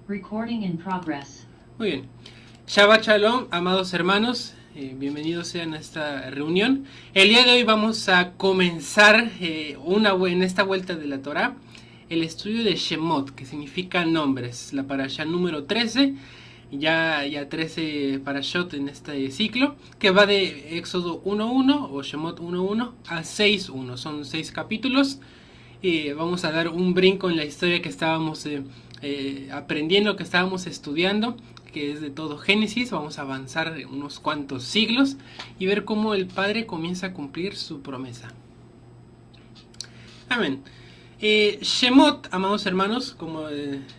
Recording in progress. Muy bien. Shabbat Shalom, amados hermanos, bienvenidos sean a esta reunión. El día de hoy vamos a comenzar en esta vuelta de la Torá el estudio de Shemot, que significa nombres, la parashá número 13, ya 13 parashot en este ciclo, que va de Éxodo 1.1 o Shemot 1.1 a 6.1, son 6 capítulos. Vamos a dar un brinco en la historia que estábamos aprendiendo, que estábamos estudiando, que es de todo Génesis. Vamos a avanzar unos cuantos siglos y ver cómo el Padre comienza a cumplir su promesa. Amén. Shemot, amados hermanos, como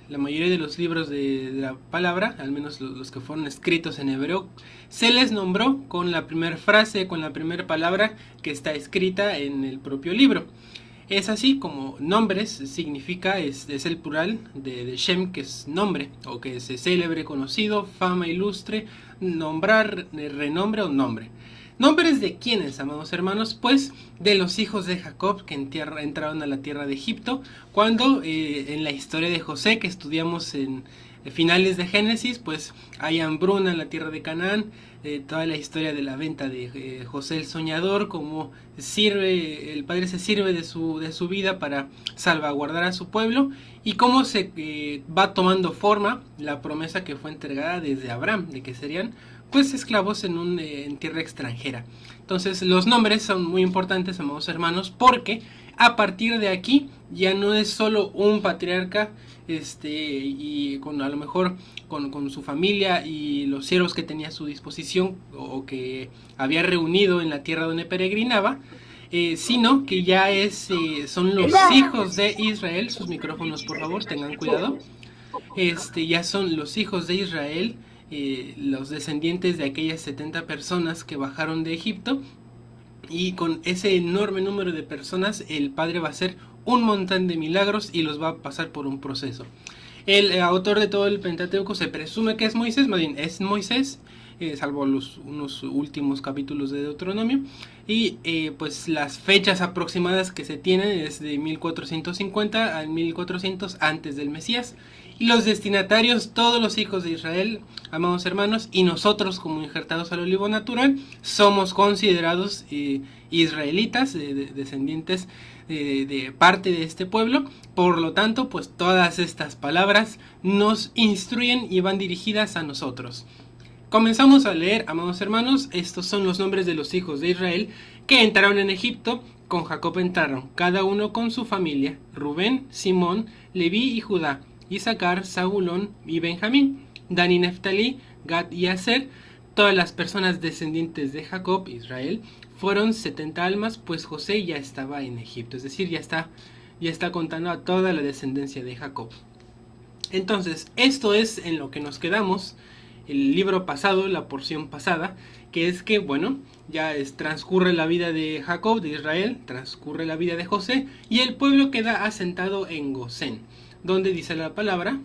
la mayoría de los libros de la palabra, al menos los que fueron escritos en hebreo, se les nombró con la primera frase, con la primera palabra que está escrita en el propio libro. Es así como nombres significa, es el plural de Shem, que es nombre, o que es célebre, conocido, fama, ilustre, nombrar, renombre o nombre. ¿Nombres de quiénes, amados hermanos? Pues de los hijos de Jacob que entraron a la tierra de Egipto, cuando en la historia de José, que estudiamos en finales de Génesis, pues hay hambruna en la tierra de Canaán. Toda la historia de la venta de José el soñador, cómo el padre se sirve de su vida para salvaguardar a su pueblo, y cómo se va tomando forma la promesa que fue entregada desde Abraham, de que serían pues esclavos en tierra extranjera. Entonces los nombres son muy importantes, amados hermanos, porque a partir de aquí ya no es solo un patriarca y a lo mejor con su familia y los siervos que tenía a su disposición o que había reunido en la tierra donde peregrinaba, sino que ya son los hijos de Israel. Sus micrófonos, por favor, tengan cuidado. Ya son los hijos de Israel, los descendientes de aquellas 70 personas que bajaron de Egipto, y con ese enorme número de personas el Padre va a hacer un montón de milagros y los va a pasar por un proceso. El autor de todo el Pentateuco se presume que es Moisés, más bien es Moisés, salvo unos últimos capítulos de Deuteronomio, y pues las fechas aproximadas que se tienen es de 1450 al 1400 antes del Mesías, y los destinatarios, todos los hijos de Israel, amados hermanos, y nosotros como injertados al olivo natural, somos considerados israelitas, descendientes de parte de este pueblo. Por lo tanto, pues todas estas palabras nos instruyen y van dirigidas a nosotros. Comenzamos a leer, amados hermanos. Estos son los nombres de los hijos de Israel que entraron en Egipto. Con Jacob entraron, cada uno con su familia: Rubén, Simón, Leví y Judá, Isaacar, Zabulón y Benjamín, Dan y Neftalí, Gad y Aser. Todas las personas descendientes de Jacob, Israel, fueron 70 almas, pues José ya estaba en Egipto, es decir, ya está contando a toda la descendencia de Jacob. Entonces, esto es en lo que nos quedamos el libro pasado, la porción pasada, que es que, bueno, ya transcurre la vida de Jacob, de Israel, transcurre la vida de José, y el pueblo queda asentado en Gosén, donde dice la palabra,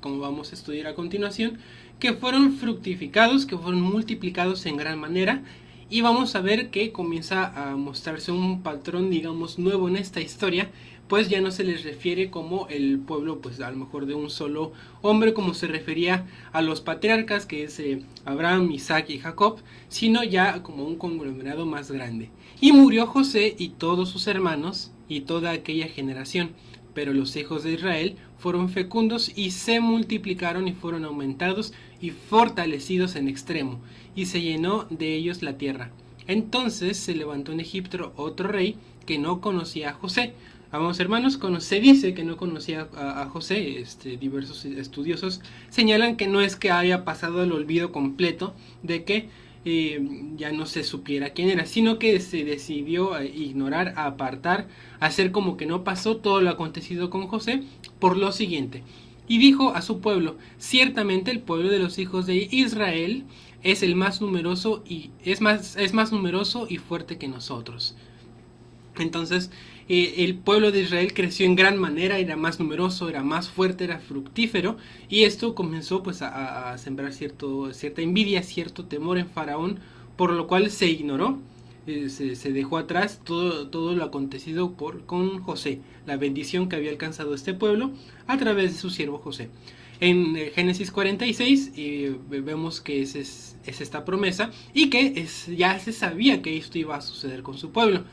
como vamos a estudiar a continuación, que fueron fructificados, que fueron multiplicados en gran manera. Y vamos a ver que comienza a mostrarse un patrón, digamos, nuevo en esta historia, pues ya no se les refiere como el pueblo, pues a lo mejor de un solo hombre, como se refería a los patriarcas, que es Abraham, Isaac y Jacob, sino ya como un conglomerado más grande. Y murió José y todos sus hermanos y toda aquella generación, pero los hijos de Israel fueron fecundos y se multiplicaron y fueron aumentados y fortalecidos en extremo, y se llenó de ellos la tierra. Entonces se levantó en Egipto otro rey que no conocía a José. Amados hermanos, se dice que no conocía a José. Diversos estudiosos señalan que no es que haya pasado al olvido completo de que ya no se supiera quién era, sino que se decidió a ignorar, a apartar, a hacer como que no pasó todo lo acontecido con José, por lo siguiente: y dijo a su pueblo: ciertamente el pueblo de los hijos de Israel es el más numeroso y es más numeroso y fuerte que nosotros. Entonces el pueblo de Israel creció en gran manera, era más numeroso, era más fuerte, era fructífero, y esto comenzó pues a sembrar cierta envidia, cierto temor en Faraón, por lo cual se ignoró se dejó atrás todo lo acontecido con José, la bendición que había alcanzado este pueblo a través de su siervo José. En Génesis 46 vemos que es esta promesa y que ya se sabía que esto iba a suceder con su pueblo.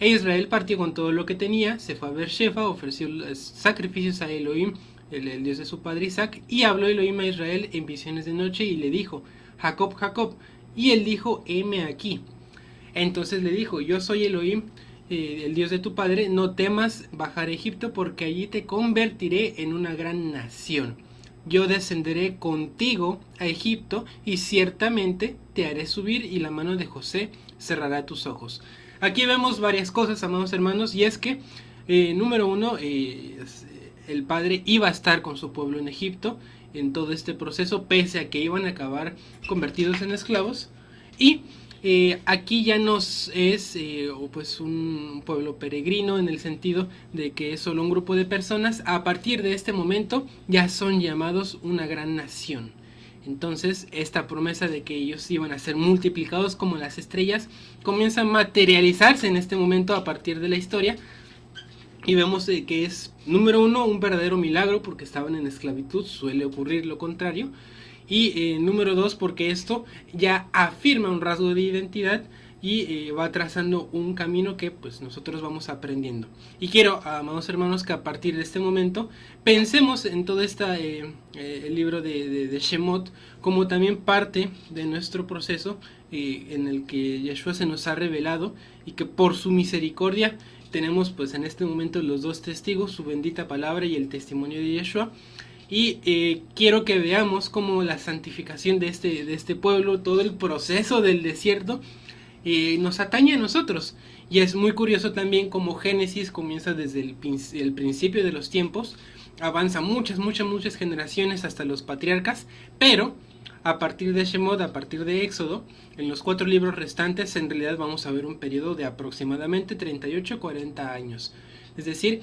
E Israel partió con todo lo que tenía, se fue a Beershefa, ofreció sacrificios a Elohim, el Dios de su padre Isaac, y habló Elohim a Israel en visiones de noche y le dijo: Jacob, Jacob. Y él dijo: heme aquí. Entonces le dijo: yo soy Elohim, el Dios de tu padre, no temas bajar a Egipto, porque allí te convertiré en una gran nación. Yo descenderé contigo a Egipto y ciertamente te haré subir y la mano de José cerrará tus ojos. Aquí vemos varias cosas, amados hermanos, y es que, número uno, el padre iba a estar con su pueblo en Egipto en todo este proceso, pese a que iban a acabar convertidos en esclavos. Y aquí ya nos es pues un pueblo peregrino, en el sentido de que es solo un grupo de personas. A partir de este momento ya son llamados una gran nación. Entonces esta promesa de que ellos iban a ser multiplicados como las estrellas comienza a materializarse en este momento a partir de la historia. Y vemos que es, número uno, un verdadero milagro porque estaban en esclavitud, suele ocurrir lo contrario. Y número dos, porque esto ya afirma un rasgo de identidad y va trazando un camino que pues nosotros vamos aprendiendo. Y quiero, amados hermanos, que a partir de este momento pensemos en todo el libro de Shemot como también parte de nuestro proceso en el que Yeshua se nos ha revelado, y que por su misericordia tenemos pues en este momento los dos testigos, su bendita palabra y el testimonio de Yeshua. Y quiero que veamos cómo la santificación de este pueblo, todo el proceso del desierto, nos atañe a nosotros. Y es muy curioso también cómo Génesis comienza desde el principio de los tiempos, avanza muchas generaciones hasta los patriarcas, pero a partir de Shemot, a partir de Éxodo, en los 4 libros restantes en realidad vamos a ver un periodo de aproximadamente 38-40 años. Es decir,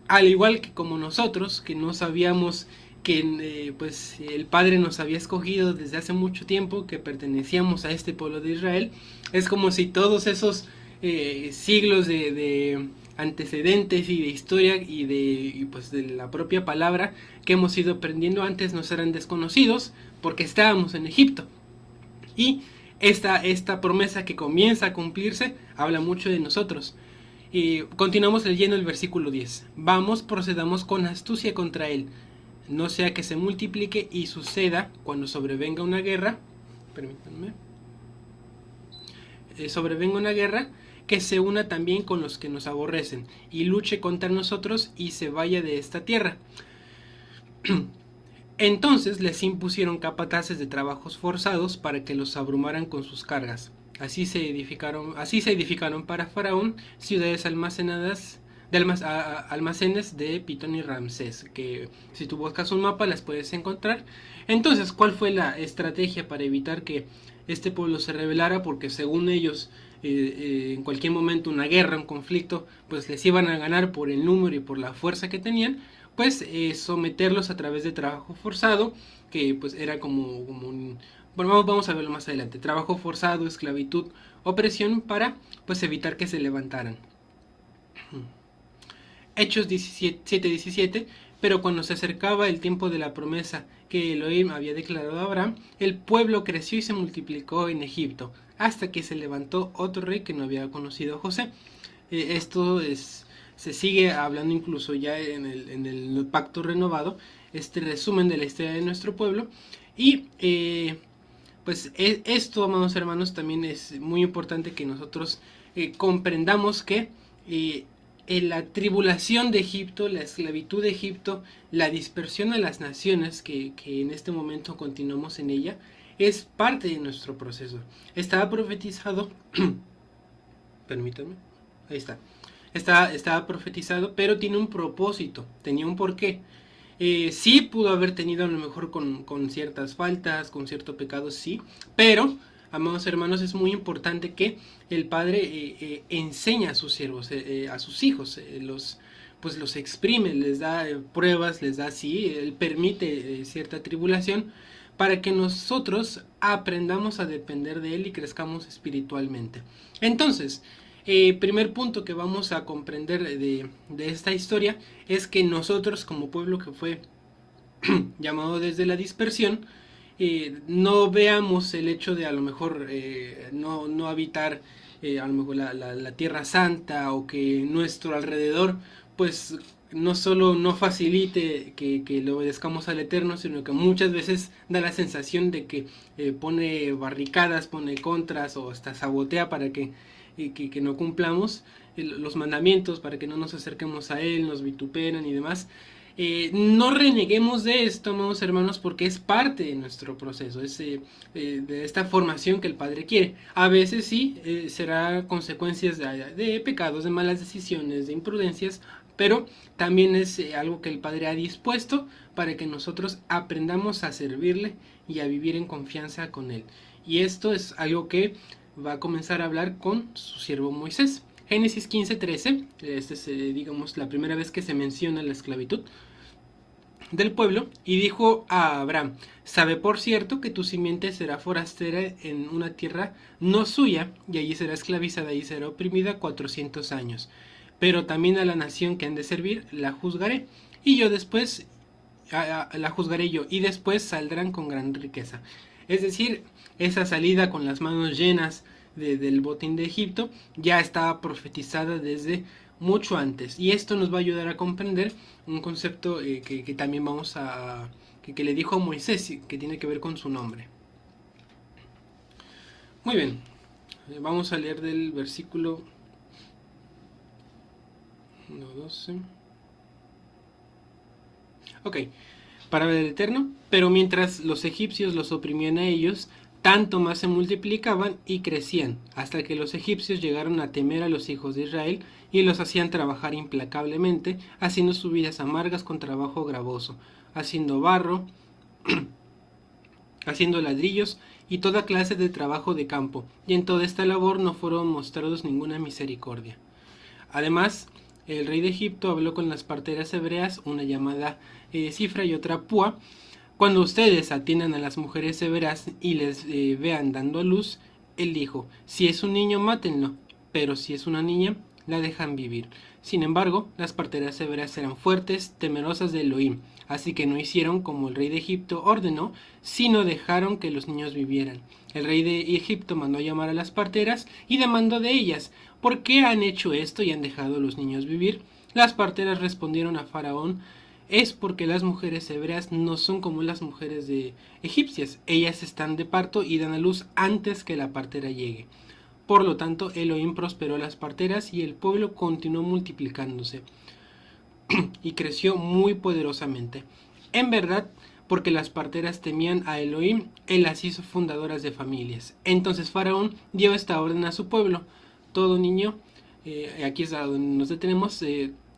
al igual que como nosotros, que no sabíamos que pues el Padre nos había escogido desde hace mucho tiempo, que pertenecíamos a este pueblo de Israel, es como si todos esos siglos de antecedentes y de historia y pues de la propia palabra que hemos ido aprendiendo antes nos eran desconocidos porque estábamos en Egipto. Y esta promesa que comienza a cumplirse habla mucho de nosotros. Y continuamos leyendo el versículo 10. Vamos, procedamos con astucia contra él, no sea que se multiplique y suceda cuando sobrevenga una guerra, permítanme, sobrevenga una guerra, que se una también con los que nos aborrecen y luche contra nosotros y se vaya de esta tierra. Entonces les impusieron capataces de trabajos forzados para que los abrumaran con sus cargas. Así se edificaron para Faraón ciudades almacenadas de almacenes de Pitón y Ramsés, que si tú buscas un mapa las puedes encontrar. Entonces, ¿cuál fue la estrategia para evitar que este pueblo se rebelara? Porque según ellos, en cualquier momento una guerra, un conflicto, pues les iban a ganar por el número y por la fuerza que tenían. Pues someterlos a través de trabajo forzado, que pues era como un... Bueno, vamos a verlo más adelante. Trabajo forzado, esclavitud, opresión, para pues evitar que se levantaran. Hechos 7:17. Pero cuando se acercaba el tiempo de la promesa que Elohim había declarado a Abraham, el pueblo creció y se multiplicó en Egipto, hasta que se levantó otro rey que no había conocido a José. Se sigue hablando incluso ya en el pacto renovado, este resumen de la historia de nuestro pueblo. Y pues esto, amados hermanos, también es muy importante que nosotros comprendamos que en la tribulación de Egipto, la esclavitud de Egipto, la dispersión a las naciones que en este momento continuamos en ella, es parte de nuestro proceso. Estaba profetizado, permítanme, ahí está. Estaba profetizado, pero tiene un propósito, tenía un porqué. Sí pudo haber tenido a lo mejor con ciertas faltas, con cierto pecado, sí, pero, amados hermanos, es muy importante que el Padre enseña a sus siervos, a sus hijos, los exprime, les da pruebas, les da, sí, él permite cierta tribulación, para que nosotros aprendamos a depender de Él y crezcamos espiritualmente. Entonces, primer punto que vamos a comprender de esta historia es que nosotros como pueblo que fue llamado desde la dispersión, no veamos el hecho de a lo mejor no habitar a lo mejor la Tierra Santa, o que nuestro alrededor pues no solo no facilite que le obedezcamos al Eterno, sino que muchas veces da la sensación de que pone barricadas, pone contras o hasta sabotea para que no cumplamos los mandamientos, para que no nos acerquemos a Él, nos vituperan y demás. No reneguemos de esto, amados hermanos, porque es parte de nuestro proceso, es de esta formación que el Padre quiere. A veces sí, será consecuencias de pecados, de malas decisiones, de imprudencias, pero también es algo que el Padre ha dispuesto para que nosotros aprendamos a servirle y a vivir en confianza con Él. Y esto es algo que va a comenzar a hablar con su siervo Moisés. Génesis 15:13, esta es digamos la primera vez que se menciona la esclavitud del pueblo, y dijo a Abraham: sabe por cierto que tu simiente será forastera en una tierra no suya, y allí será esclavizada y será oprimida 400 años, pero también a la nación que han de servir la juzgaré, y yo después la juzgaré yo, y después saldrán con gran riqueza. Es decir, esa salida con las manos llenas del botín de Egipto ya estaba profetizada desde mucho antes, y esto nos va a ayudar a comprender un concepto que también vamos a que le dijo a Moisés, que tiene que ver con su nombre. Muy bien, vamos a leer del versículo 12. Ok, palabra del Eterno. Pero mientras los egipcios los oprimían a ellos, tanto más se multiplicaban y crecían, hasta que los egipcios llegaron a temer a los hijos de Israel y los hacían trabajar implacablemente, haciendo sus vidas amargas con trabajo gravoso, haciendo barro, haciendo ladrillos y toda clase de trabajo de campo, y en toda esta labor no fueron mostrados ninguna misericordia. Además, el rey de Egipto habló con las parteras hebreas, una llamada Cifra y otra Púa: cuando ustedes atiendan a las mujeres hebreas y les vean dando a luz, él dijo: si es un niño, mátenlo, pero si es una niña, la dejan vivir. Sin embargo, las parteras hebreas eran fuertes, temerosas de Elohim, así que no hicieron como el rey de Egipto ordenó, sino dejaron que los niños vivieran. El rey de Egipto mandó llamar a las parteras y demandó de ellas: ¿por qué han hecho esto y han dejado a los niños vivir? Las parteras respondieron a Faraón: es porque las mujeres hebreas no son como las mujeres egipcias. Ellas están de parto y dan a luz antes que la partera llegue. Por lo tanto, Elohim prosperó a las parteras y el pueblo continuó multiplicándose y creció muy poderosamente. En verdad, porque las parteras temían a Elohim, él las hizo fundadoras de familias. Entonces Faraón dio esta orden a su pueblo: todo niño, aquí es donde nos detenemos,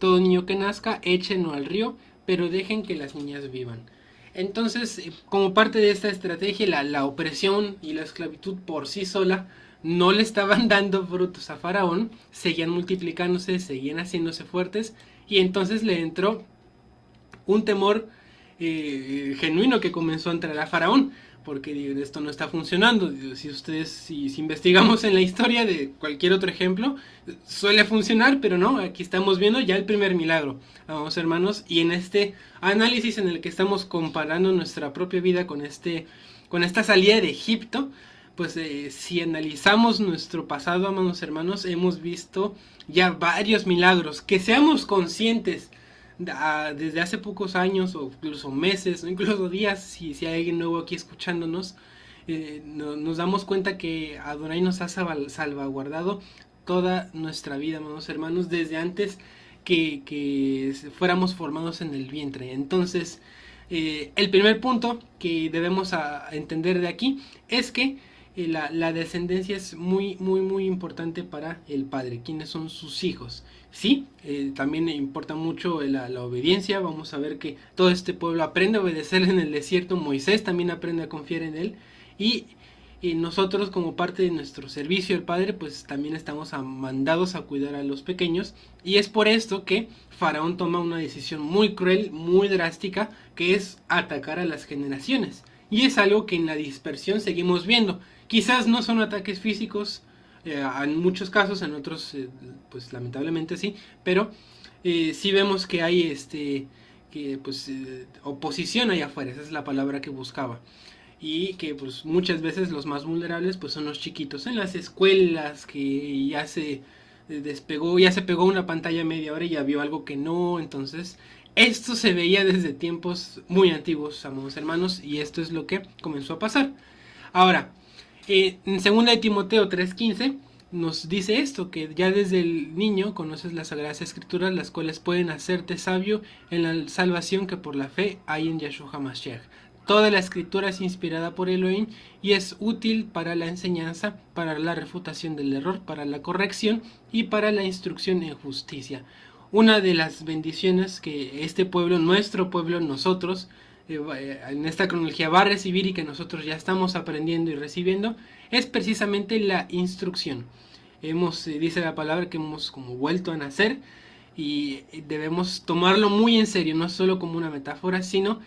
todo niño que nazca, échenlo al río, pero dejen que las niñas vivan. Entonces, como parte de esta estrategia, la opresión y la esclavitud por sí sola no le estaban dando frutos a Faraón, seguían multiplicándose, seguían haciéndose fuertes, y entonces le entró un temor genuino que comenzó a entrar a Faraón, porque esto no está funcionando. Si investigamos en la historia de cualquier otro ejemplo, suele funcionar, pero no, aquí estamos viendo ya el primer milagro, amados hermanos, y en este análisis en el que estamos comparando nuestra propia vida con esta salida de Egipto, pues si analizamos nuestro pasado, amados hermanos, hemos visto ya varios milagros. Que seamos conscientes desde hace pocos años, o incluso meses, o incluso días, si hay alguien nuevo aquí escuchándonos, nos damos cuenta que Adonai nos ha salvaguardado toda nuestra vida, amados hermanos, desde antes que fuéramos formados en el vientre. Entonces, el primer punto que debemos entender de aquí es que la descendencia es muy importante para el padre, quienes son sus hijos. Sí, también importa mucho la obediencia. Vamos a ver que todo este pueblo aprende a obedecer en el desierto. Moisés también aprende a confiar en él, y nosotros, como parte de nuestro servicio al Padre, pues también estamos mandados a cuidar a los pequeños, y es por esto que Faraón toma una decisión muy cruel, muy drástica, que es atacar a las generaciones. y es algo que en la dispersión seguimos viendo. Quizás no son ataques físicos, en muchos casos, en otros pues lamentablemente sí, pero sí vemos que hay oposición allá afuera, esa es la palabra que buscaba. Y que pues muchas veces los más vulnerables pues son los chiquitos en las escuelas, que ya se despegó, ya se pegó una pantalla media hora y ya vio algo que no. Entonces esto se veía desde tiempos muy antiguos, amados hermanos, y esto es lo que comenzó a pasar. Ahora, en 2 de Timoteo 3:15 nos dice esto, que ya desde el niño conoces las Sagradas Escrituras, las cuales pueden hacerte sabio en la salvación que por la fe hay en Yahshua HaMashiach. Toda la escritura es inspirada por Elohim y es útil para la enseñanza, para la refutación del error, para la corrección y para la instrucción en justicia. Una de las bendiciones que este pueblo, nuestro pueblo, nosotros, en esta cronología va a recibir y que nosotros ya estamos aprendiendo y recibiendo, es precisamente la instrucción. Dice la palabra que hemos como vuelto a nacer y debemos tomarlo muy en serio, no solo como una metáfora, sino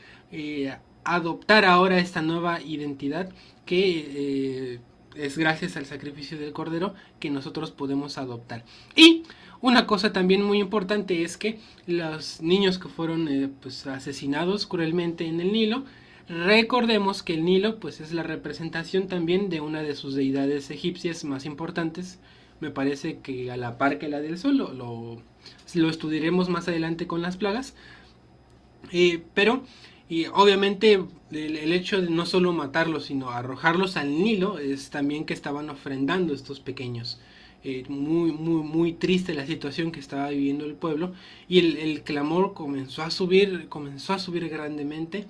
adoptar ahora esta nueva identidad que es gracias al sacrificio del Cordero que nosotros podemos adoptar. Y una cosa también muy importante es que los niños que fueron asesinados cruelmente en el Nilo, recordemos que el Nilo pues es la representación también de una de sus deidades egipcias más importantes. Me parece que a la par que la del sol, lo estudiaremos más adelante con las plagas, pero y obviamente el hecho de no solo matarlos, sino arrojarlos al Nilo, es también que estaban ofrendando estos pequeños. Muy triste la situación que estaba viviendo el pueblo, y el clamor comenzó a subir grandemente.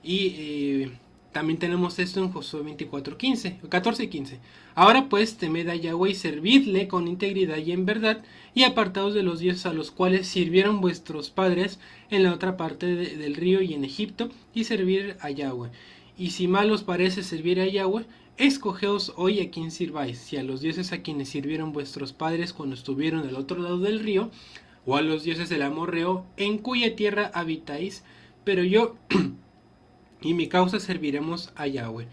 Y también tenemos esto en Josué 14:15. Ahora pues temed a Yahweh y servidle con integridad y en verdad, y apartaos de los dioses a los cuales sirvieron vuestros padres en la otra parte del río y en Egipto, y servir a Yahweh. Y si mal os parece servir a Yahweh, escogeos hoy a quien sirváis, si a los dioses a quienes sirvieron vuestros padres cuando estuvieron al otro lado del río, o a los dioses del amorreo, en cuya tierra habitáis, pero yo y mi causa serviremos a Yahweh.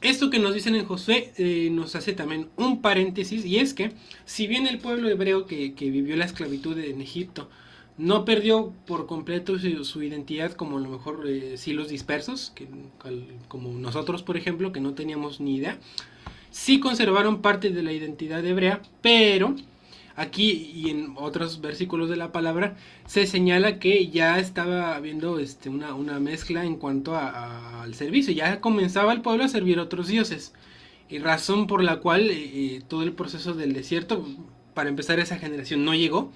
Esto que nos dicen en Josué nos hace también un paréntesis, y es que si bien el pueblo hebreo que vivió la esclavitud en Egipto no perdió por completo su identidad, como a lo mejor sí los dispersos, como nosotros por ejemplo, que no teníamos ni idea, sí conservaron parte de la identidad hebrea, pero aquí y en otros versículos de la palabra se señala que ya estaba habiendo una mezcla en cuanto al servicio. Ya comenzaba el pueblo a servir a otros dioses, y razón por la cual todo el proceso del desierto, para empezar, esa generación no llegó,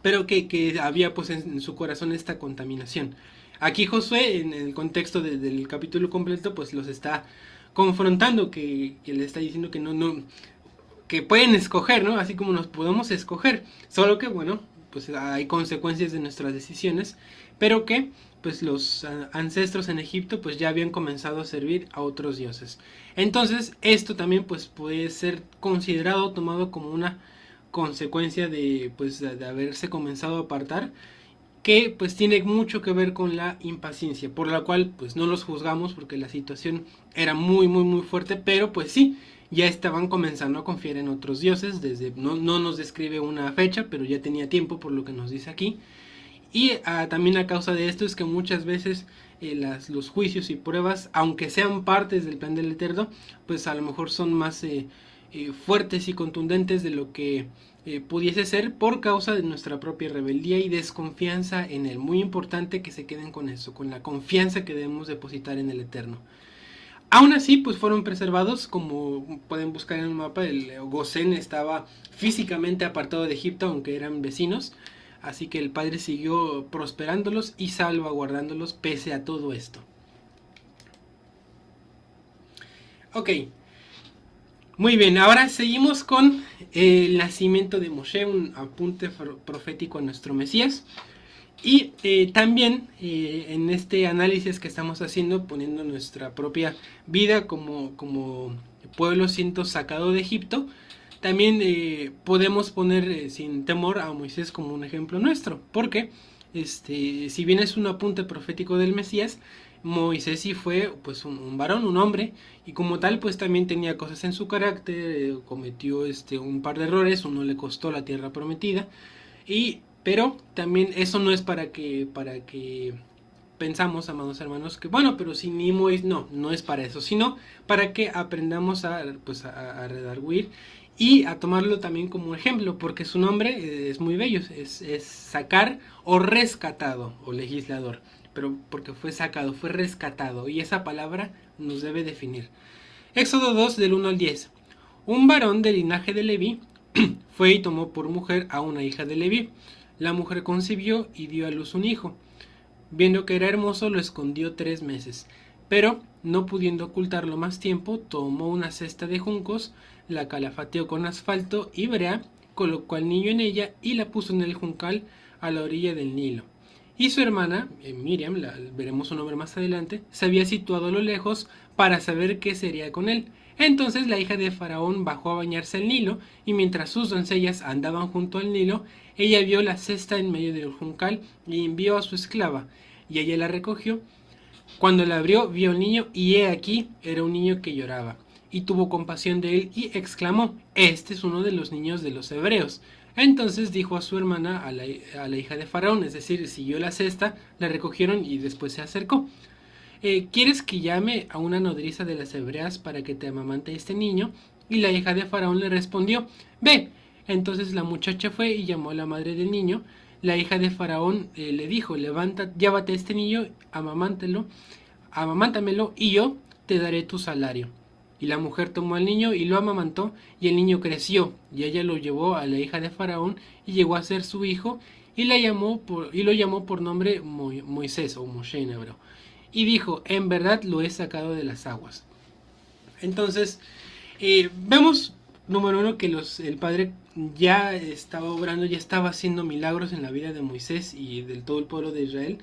pero que había pues en su corazón esta contaminación. Aquí Josué, en el contexto del capítulo completo, pues los está confrontando, que le está diciendo que no que pueden escoger, ¿no? Así como nos podemos escoger, solo que bueno, pues hay consecuencias de nuestras decisiones, pero que pues los ancestros en Egipto pues ya habían comenzado a servir a otros dioses. Entonces esto también pues puede ser considerado, tomado como una consecuencia de haberse comenzado a apartar, que pues tiene mucho que ver con la impaciencia, por la cual pues no los juzgamos porque la situación era muy fuerte, pero pues sí, ya estaban comenzando a confiar en otros dioses, no nos describe una fecha, pero ya tenía tiempo por lo que nos dice aquí. Y también a causa de esto es que muchas veces los juicios y pruebas, aunque sean partes del plan del Eterno, pues a lo mejor son más fuertes y contundentes de lo que pudiese ser, por causa de nuestra propia rebeldía y desconfianza en él. Muy importante que se queden con eso, con la confianza que debemos depositar en el Eterno. Aún así, pues fueron preservados, como pueden buscar en el mapa. El Gosén estaba físicamente apartado de Egipto, aunque eran vecinos, así que el Padre siguió prosperándolos y salvaguardándolos pese a todo esto. Ok, muy bien, ahora seguimos con el nacimiento de Moshe, un apunte profético a nuestro Mesías. Y también en este análisis que estamos haciendo, poniendo nuestra propia vida como pueblo siendo sacado de Egipto, también podemos poner sin temor a Moisés como un ejemplo nuestro, porque si bien es un apunte profético del Mesías, Moisés sí fue pues un varón, un hombre, y como tal pues también tenía cosas en su carácter, cometió un par de errores, uno le costó la tierra prometida, pero también eso no es para que pensamos, amados hermanos, que bueno, pero si ni Moisés, no es para eso, sino para que aprendamos a redarguir y a tomarlo también como ejemplo, porque su nombre es muy bello, es sacar o rescatado o legislador, pero porque fue sacado, fue rescatado, y esa palabra nos debe definir. Éxodo 2 del 1 al 10. Un varón del linaje de Leví fue y tomó por mujer a una hija de Leví. La mujer concibió y dio a luz un hijo. Viendo que era hermoso, lo escondió 3 meses. Pero, no pudiendo ocultarlo más tiempo, tomó una cesta de juncos, la calafateó con asfalto y brea, colocó al niño en ella y la puso en el juncal a la orilla del Nilo. Y su hermana, Miriam, veremos su nombre más adelante, se había situado a lo lejos para saber qué sería con él. Entonces la hija de Faraón bajó a bañarse al Nilo, y mientras sus doncellas andaban junto al Nilo, ella vio la cesta en medio del juncal y envió a su esclava, y ella la recogió. Cuando la abrió, vio al niño, y he aquí, era un niño que lloraba. Y tuvo compasión de él, y exclamó: este es uno de los niños de los hebreos. Entonces dijo a su hermana, a la hija de Faraón, es decir, siguió la cesta, la recogieron y después se acercó. ¿Quieres que llame a una nodriza de las hebreas para que te amamante este niño? Y la hija de Faraón le respondió: ve. Entonces la muchacha fue y llamó a la madre del niño. La hija de Faraón le dijo: levanta, llévate a este niño, amamántamelo, y yo te daré tu salario. Y la mujer tomó al niño y lo amamantó, y el niño creció, y ella lo llevó a la hija de Faraón, y llegó a ser su hijo, y lo llamó por nombre Moisés, o Moshe en hebreo. Y dijo: en verdad lo he sacado de las aguas. Entonces, vemos, número uno, que el Padre ya estaba obrando, ya estaba haciendo milagros en la vida de Moisés y de todo el pueblo de Israel.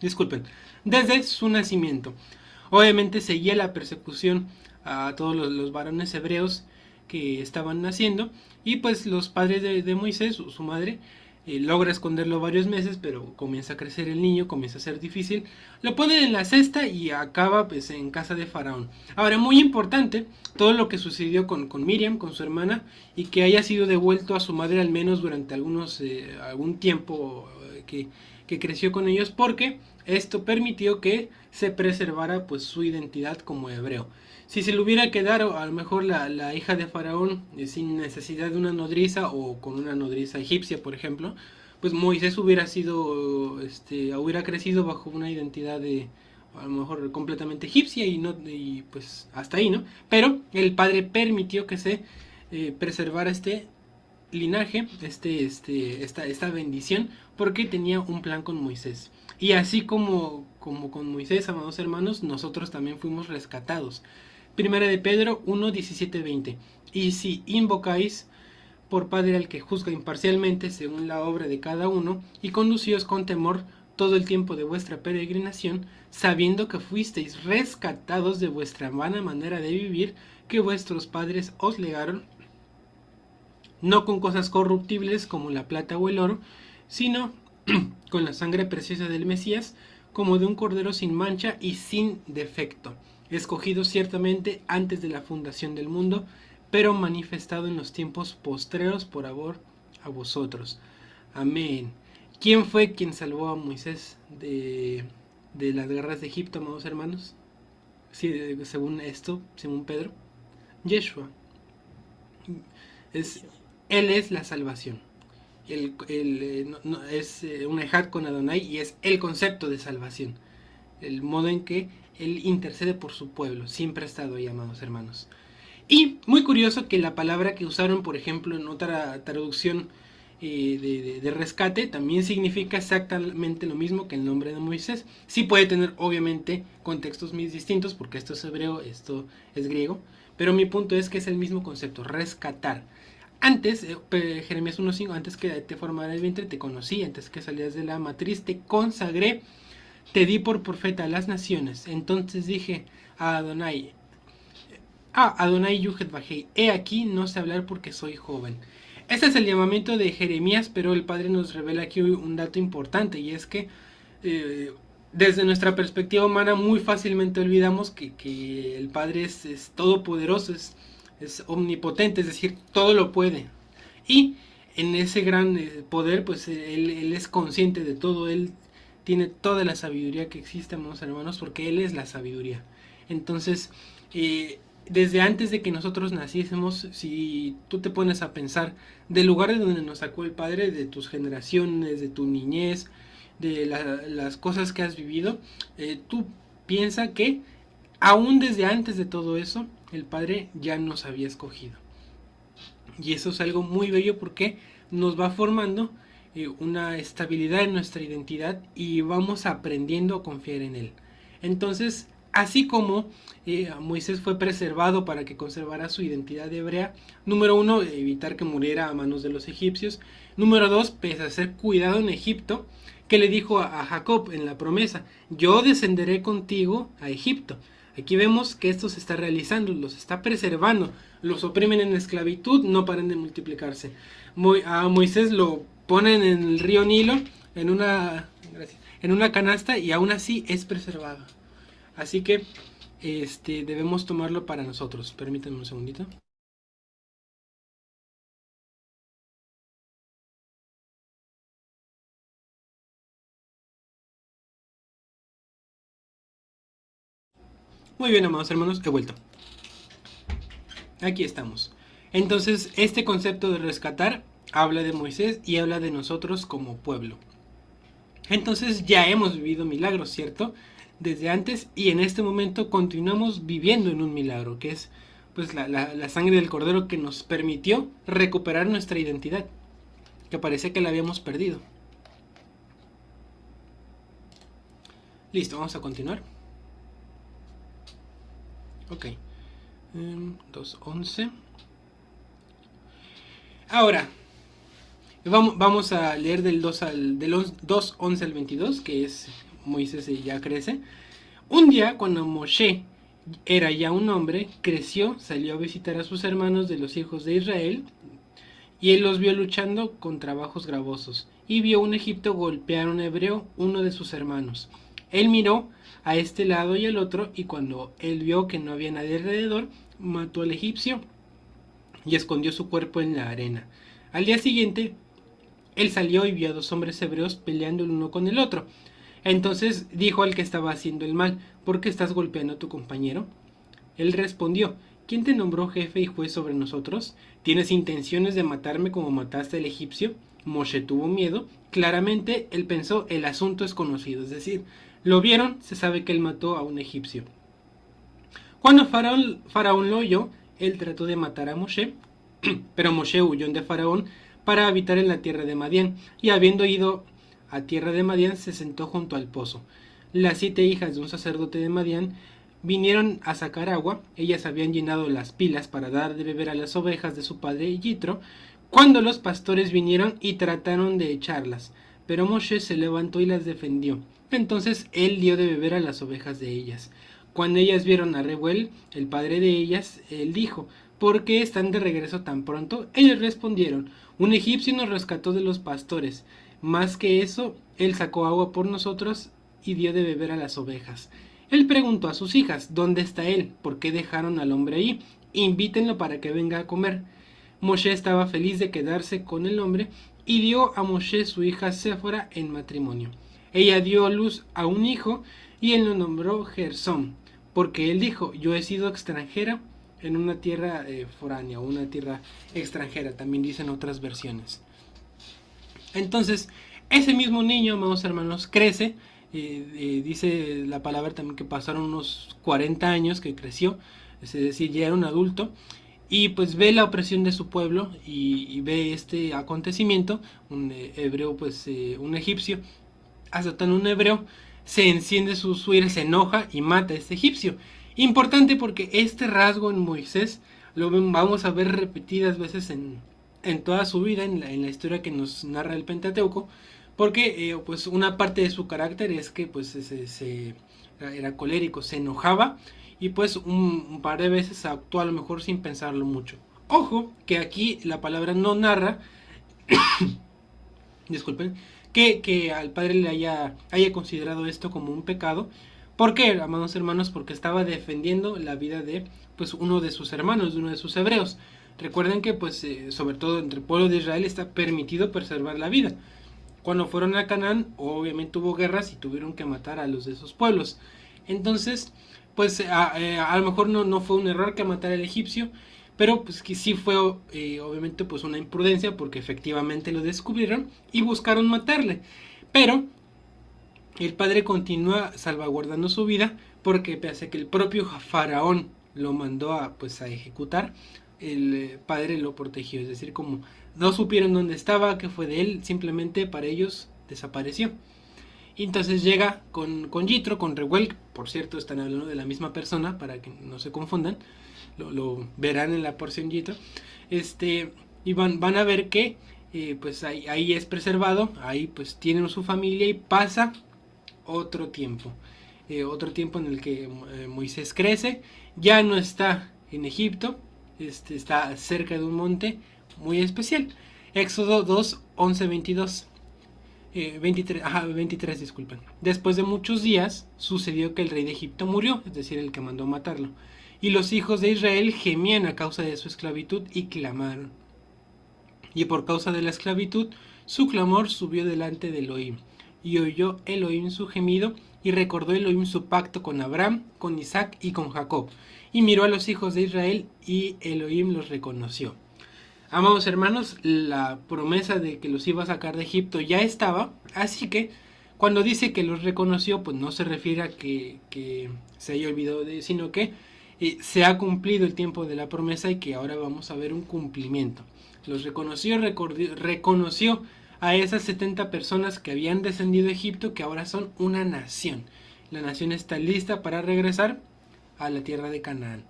Disculpen, desde su nacimiento. Obviamente seguía la persecución a todos los varones hebreos que estaban naciendo, y pues los padres de Moisés, su madre, logra esconderlo varios meses, pero comienza a crecer el niño, comienza a ser difícil, lo ponen en la cesta y acaba pues en casa de Faraón. Ahora, muy importante, todo lo que sucedió con Miriam, con su hermana, y que haya sido devuelto a su madre al menos durante algún tiempo que creció con ellos, porque esto permitió que se preservara pues su identidad como hebreo. Si se le hubiera quedado a lo mejor la hija de Faraón sin necesidad de una nodriza, o con una nodriza egipcia, por ejemplo, pues Moisés hubiera crecido bajo una identidad de a lo mejor completamente egipcia, y pues hasta ahí, ¿no? Pero el padre permitió que se preservara este linaje, esta bendición, porque tenía un plan con Moisés. Y así como con Moisés, amados hermanos, nosotros también fuimos rescatados. Primera de Pedro 1, 17, 20. Y si invocáis por Padre al que juzga imparcialmente según la obra de cada uno, y conducíos con temor todo el tiempo de vuestra peregrinación, sabiendo que fuisteis rescatados de vuestra vana manera de vivir que vuestros padres os legaron, no con cosas corruptibles como la plata o el oro, sino con la sangre preciosa del Mesías, como de un cordero sin mancha y sin defecto, escogido ciertamente antes de la fundación del mundo, pero manifestado en los tiempos postreros por amor a vosotros. Amén. ¿Quién fue quien salvó a Moisés de las guerras de Egipto, amados hermanos? Sí, según Pedro, Yeshua. Él es la salvación. Es un ejad con Adonai, y es el concepto de salvación. El modo en que Él intercede por su pueblo. Siempre ha estado ahí, amados hermanos. Y muy curioso que la palabra que usaron, por ejemplo, en otra traducción de rescate, también significa exactamente lo mismo que el nombre de Moisés. Sí puede tener, obviamente, contextos muy distintos, porque esto es hebreo, esto es griego. Pero mi punto es que es el mismo concepto, rescatar. Antes, Jeremías 1.5, antes que te formara el vientre, te conocí, antes que salías de la matriz, te consagré, te di por profeta a las naciones. Entonces dije a Adonai Yuhet Bajei: he aquí, no sé hablar porque soy joven. Este es el llamamiento de Jeremías, pero el Padre nos revela aquí un dato importante, y es que eh, desde nuestra perspectiva humana muy fácilmente olvidamos que el Padre es todopoderoso, es omnipotente, es decir, todo lo puede. Y en ese gran poder, pues él es consciente de todo, Él tiene toda la sabiduría que existe, amados hermanos, porque Él es la sabiduría. Entonces, desde antes de que nosotros naciésemos, si tú te pones a pensar del lugar de donde nos sacó el Padre, de tus generaciones, de tu niñez, de las cosas que has vivido, tú piensa que aún desde antes de todo eso, el Padre ya nos había escogido. Y eso es algo muy bello porque nos va formando una estabilidad en nuestra identidad y vamos aprendiendo a confiar en Él. Entonces, así como Moisés fue preservado para que conservara su identidad hebrea, número uno, evitar que muriera a manos de los egipcios. Número dos, pese a ser cuidado en Egipto, que le dijo a Jacob en la promesa: yo descenderé contigo a Egipto. Aquí vemos que esto se está realizando, los está preservando, los oprimen en esclavitud, no paran de multiplicarse. A Moisés lo ponen en el río Nilo, en una canasta, y aún así es preservado. Así que debemos tomarlo para nosotros. Permítanme un segundito. Muy bien, amados hermanos, he vuelto. Aquí estamos. Entonces, este concepto de rescatar habla de Moisés y habla de nosotros como pueblo. Entonces ya hemos vivido milagros, ¿cierto? Desde antes, y en este momento continuamos viviendo en un milagro, que es pues la sangre del Cordero, que nos permitió recuperar nuestra identidad, que parecía que la habíamos perdido. Listo, vamos a continuar. Ok. 2.11. Ahora, vamos a leer del 2.11 al 22, que es Moisés ya crece. Un día, cuando Moshe era ya un hombre, creció, salió a visitar a sus hermanos de los hijos de Israel, y él los vio luchando con trabajos gravosos, y vio un egipcio golpear a un hebreo, uno de sus hermanos. Él miró a este lado y al otro, y cuando él vio que no había nadie alrededor, mató al egipcio y escondió su cuerpo en la arena. Al día siguiente, él salió y vio a dos hombres hebreos peleando el uno con el otro. Entonces dijo al que estaba haciendo el mal: ¿por qué estás golpeando a tu compañero? Él respondió: ¿quién te nombró jefe y juez sobre nosotros? ¿Tienes intenciones de matarme como mataste al egipcio? Moshe tuvo miedo. Claramente él pensó: el asunto es conocido, es decir, lo vieron, se sabe que él mató a un egipcio. Cuando Faraón lo oyó, él trató de matar a Moshe, pero Moshe huyó de Faraón para habitar en la tierra de Madián, y habiendo ido a tierra de Madián, se sentó junto al pozo. Las 7 hijas de un sacerdote de Madián vinieron a sacar agua. Ellas habían llenado las pilas para dar de beber a las ovejas de su padre Yitro, cuando los pastores vinieron y trataron de echarlas, pero Moshe se levantó y las defendió. Entonces él dio de beber a las ovejas de ellas. Cuando ellas vieron a Reuel, el padre de ellas, él dijo: ¿por qué están de regreso tan pronto? Ellos respondieron: un egipcio nos rescató de los pastores. Más que eso, él sacó agua por nosotros y dio de beber a las ovejas. Él preguntó a sus hijas: ¿dónde está él? ¿Por qué dejaron al hombre ahí? Invítenlo para que venga a comer. Moshe estaba feliz de quedarse con el hombre y dio a Moshe su hija Séfora en matrimonio. Ella dio a luz a un hijo y él lo nombró Gersón, porque él dijo: yo he sido extranjera en una tierra foránea, o una tierra extranjera, también dicen otras versiones. Entonces, ese mismo niño, amados hermanos, crece. Dice la palabra también que pasaron unos 40 años que creció, es decir, ya era un adulto, y pues ve la opresión de su pueblo y ve este acontecimiento. Un hebreo, pues un egipcio azotando a un hebreo, se enciende su ira, se enoja y mata a este egipcio. Importante porque este rasgo en Moisés lo vamos a ver repetidas veces en toda su vida, en la historia que nos narra el Pentateuco, porque pues una parte de su carácter es que pues era colérico, se enojaba, y pues un par de veces actuó a lo mejor sin pensarlo mucho. Ojo, que aquí la palabra no narra, disculpen, que al padre le haya considerado esto como un pecado. ¿Por qué, amados hermanos? Porque estaba defendiendo la vida de pues uno de sus hermanos, de uno de sus hebreos. Recuerden que pues sobre todo entre el pueblo de Israel está permitido preservar la vida. Cuando fueron a Canaán, obviamente hubo guerras y tuvieron que matar a los de esos pueblos. Entonces, pues a lo mejor no fue un error que matar al egipcio, pero pues que sí fue obviamente pues una imprudencia, porque efectivamente lo descubrieron y buscaron matarle. Pero el padre continúa salvaguardando su vida, porque pese a que el propio faraón lo mandó a ejecutar, el padre lo protegió. Es decir, como no supieron dónde estaba, qué fue de él, simplemente para ellos desapareció. Y entonces llega con Yitro, con Reuel, por cierto están hablando de la misma persona para que no se confundan, lo verán en la porción Yitro, y van a ver que pues ahí es preservado, ahí pues tienen su familia y pasa otro tiempo en el que Moisés crece, ya no está en Egipto, está cerca de un monte muy especial. Éxodo 2, 11, 22. 23, disculpen. Después de muchos días sucedió que el rey de Egipto murió, es decir, el que mandó matarlo, y los hijos de Israel gemían a causa de su esclavitud y clamaron. Y por causa de la esclavitud, su clamor subió delante de Elohim, y oyó Elohim su gemido, y recordó Elohim su pacto con Abraham, con Isaac y con Jacob, y miró a los hijos de Israel, y Elohim los reconoció. Amados hermanos, la promesa de que los iba a sacar de Egipto ya estaba, así que cuando dice que los reconoció, pues no se refiere a que se haya olvidado de, sino que se ha cumplido el tiempo de la promesa y que ahora vamos a ver un cumplimiento. Los reconoció a esas 70 personas que habían descendido a Egipto, que ahora son una nación. La nación está lista para regresar a la tierra de Canaán.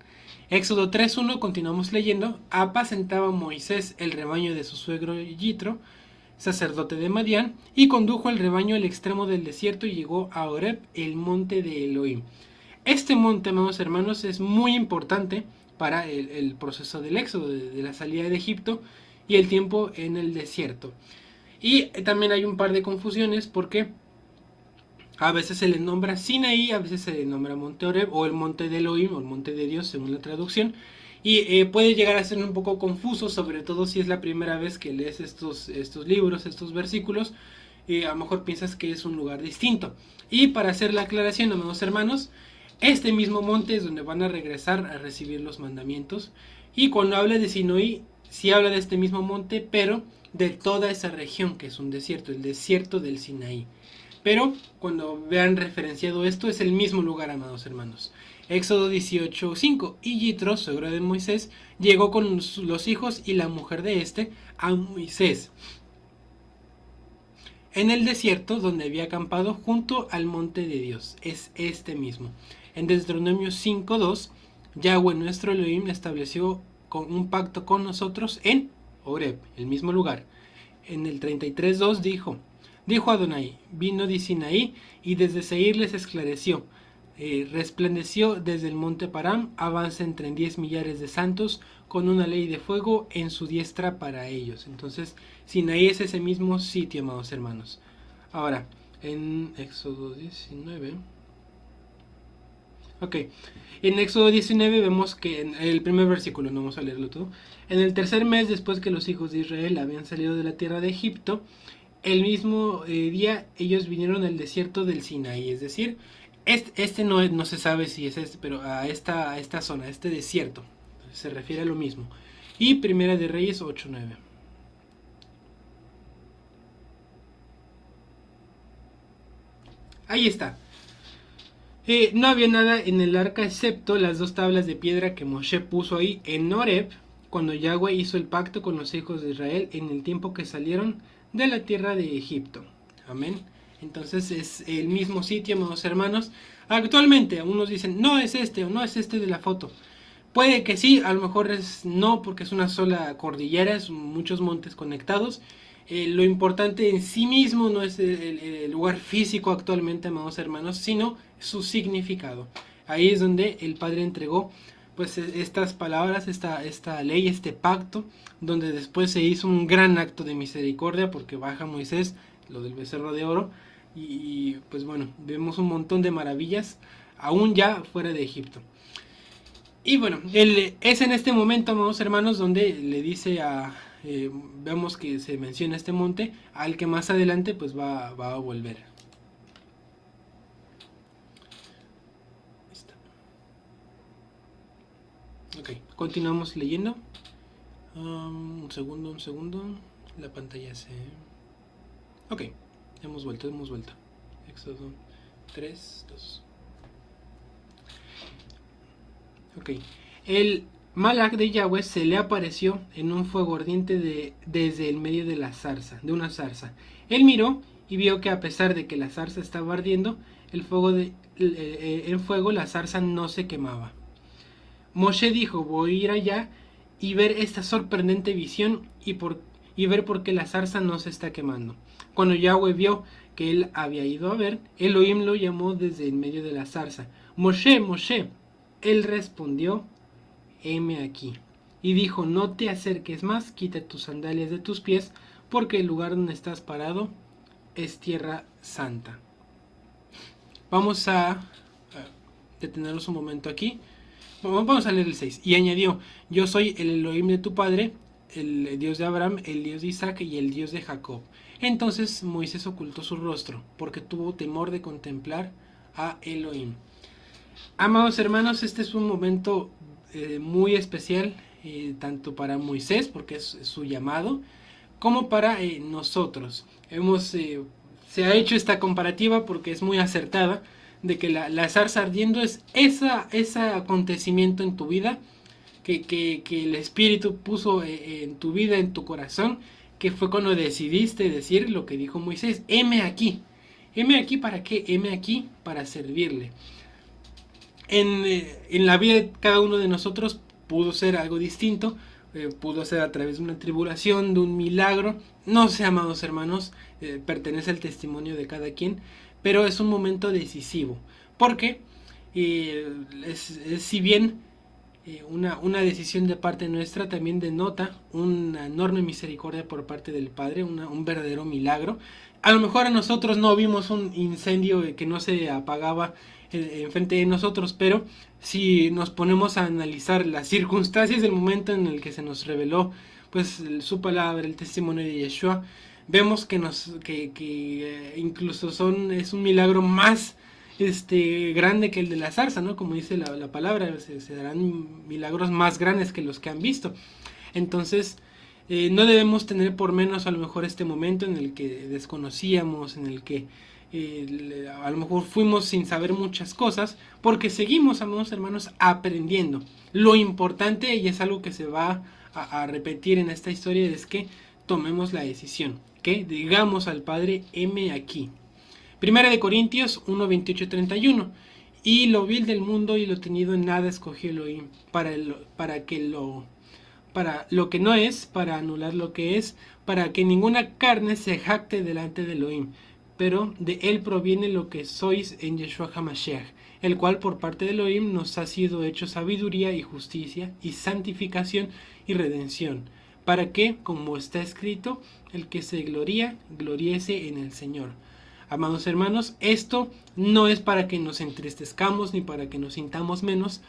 Éxodo 3.1, continuamos leyendo. Apacentaba Moisés el rebaño de su suegro Yitro, sacerdote de Madián, y condujo el rebaño al extremo del desierto y llegó a Horeb, el monte de Elohim. Este monte, amados hermanos, es muy importante para el proceso del éxodo, de la salida de Egipto y el tiempo en el desierto. Y también hay un par de confusiones, porque a veces se le nombra Sinaí, a veces se le nombra Monte Horeb o el Monte de Elohim o el Monte de Dios, según la traducción. Y puede llegar a ser un poco confuso, sobre todo si es la primera vez que lees estos libros, estos versículos. A lo mejor piensas que es un lugar distinto. Y para hacer la aclaración, amados hermanos, este mismo monte es donde van a regresar a recibir los mandamientos. Y cuando habla de Sinaí, sí habla de este mismo monte, pero de toda esa región que es un desierto, el desierto del Sinaí. Pero cuando vean referenciado esto, es el mismo lugar, amados hermanos. Éxodo 18:5. Y Yitro, suegro de Moisés, llegó con los hijos y la mujer de a Moisés en el desierto donde había acampado junto al monte de Dios. Es este mismo. En Deuteronomio 5:2, Yahweh nuestro Elohim estableció un pacto con nosotros en Horeb, el mismo lugar. En el 33:2 dijo Adonai, vino de Sinaí y desde Seir les esclareció. Resplandeció desde el monte Param, avanza entre 10 millares de santos, con una ley de fuego en su diestra para ellos. Entonces, Sinaí es ese mismo sitio, amados hermanos. Ahora, en Éxodo 19... Ok, en Éxodo 19 vemos que en el primer versículo, no vamos a leerlo todo. En el tercer mes, después que los hijos de Israel habían salido de la tierra de Egipto, el mismo día ellos vinieron al desierto del Sinaí, es decir, no se sabe si es pero a esta zona, a este desierto, se refiere a lo mismo. Y Primera de Reyes 8:9. Ahí está. No había nada en el arca excepto las 2 tablas de piedra que Moshe puso ahí en Horeb, cuando Yahweh hizo el pacto con los hijos de Israel en el tiempo que salieron de la tierra de Egipto. Amén. Entonces es el mismo sitio, amados hermanos. Actualmente unos dicen, no es este o no es este de la foto. Puede que sí, a lo mejor no, porque es una sola cordillera, es muchos montes conectados. Lo importante en sí mismo no es el lugar físico actualmente, amados hermanos, sino su significado. Ahí es donde el Padre entregó pues estas palabras, esta ley, este pacto, donde después se hizo un gran acto de misericordia porque baja Moisés, lo del becerro de oro, pues bueno, vemos un montón de maravillas, aún ya fuera de Egipto. Y bueno, es en este momento, amados hermanos, donde le dice vemos que se menciona este monte, al que más adelante pues va a volver. Ok, continuamos leyendo. Un segundo. La pantalla se... Ok, hemos vuelto. Éxodo 3, 2. Ok, el Malach de Yahweh se le apareció en un fuego ardiente desde el medio de una zarza. Él miró y vio que a pesar de que la zarza estaba ardiendo, el fuego, la zarza no se quemaba. Moshe dijo: voy a ir allá y ver esta sorprendente visión y ver por qué la zarza no se está quemando. Cuando Yahweh vio que él había ido a ver, Elohim lo llamó desde el medio de la zarza: Moshe, Moshe. Él respondió: heme aquí. Y dijo: no te acerques más, quita tus sandalias de tus pies, porque el lugar donde estás parado es tierra santa. Vamos a detenernos un momento aquí. Vamos a leer el 6. Y añadió: yo soy el Elohim de tu padre, el Dios de Abraham, el Dios de Isaac y el Dios de Jacob. Entonces Moisés ocultó su rostro, porque tuvo temor de contemplar a Elohim. Amados hermanos, este es un momento muy especial, tanto para Moisés, porque es su llamado, como para nosotros. Se ha hecho esta comparativa porque es muy acertada, de que la zarza ardiendo es ese acontecimiento en tu vida que el Espíritu puso en tu vida, en tu corazón, que fue cuando decidiste decir lo que dijo Moisés: heme aquí. Heme aquí, ¿para qué? Heme aquí para servirle. En la vida de cada uno de nosotros pudo ser algo distinto, pudo ser a través de una tribulación, de un milagro, no sé, amados hermanos, pertenece al testimonio de cada quien, pero es un momento decisivo, porque si bien una decisión de parte nuestra también denota una enorme misericordia por parte del Padre, un verdadero milagro. A lo mejor a nosotros no vimos un incendio que no se apagaba enfrente de nosotros, pero si nos ponemos a analizar las circunstancias del momento en el que se nos reveló pues su palabra, el testimonio de Yeshua, vemos que incluso es un milagro más grande que el de la zarza, ¿no? Como dice la palabra, se darán milagros más grandes que los que han visto. Entonces, no debemos tener por menos a lo mejor este momento en el que desconocíamos, en el que a lo mejor fuimos sin saber muchas cosas, porque seguimos, amados hermanos, aprendiendo. Lo importante, y es algo que se va a repetir en esta historia, es que tomemos la decisión, que digamos al Padre: heme aquí. Primera de Corintios 1, 28, 31. Y lo vil del mundo y lo tenido en nada escogió Elohim para lo que no es, para anular lo que es, para que ninguna carne se jacte delante de Elohim. Pero de él proviene lo que sois en Yeshua HaMashiach, el cual por parte de Elohim nos ha sido hecho sabiduría y justicia y santificación y redención, para que, como está escrito, el que se gloría, gloríese en el Señor. Amados hermanos, esto no es para que nos entristezcamos ni para que nos sintamos menos,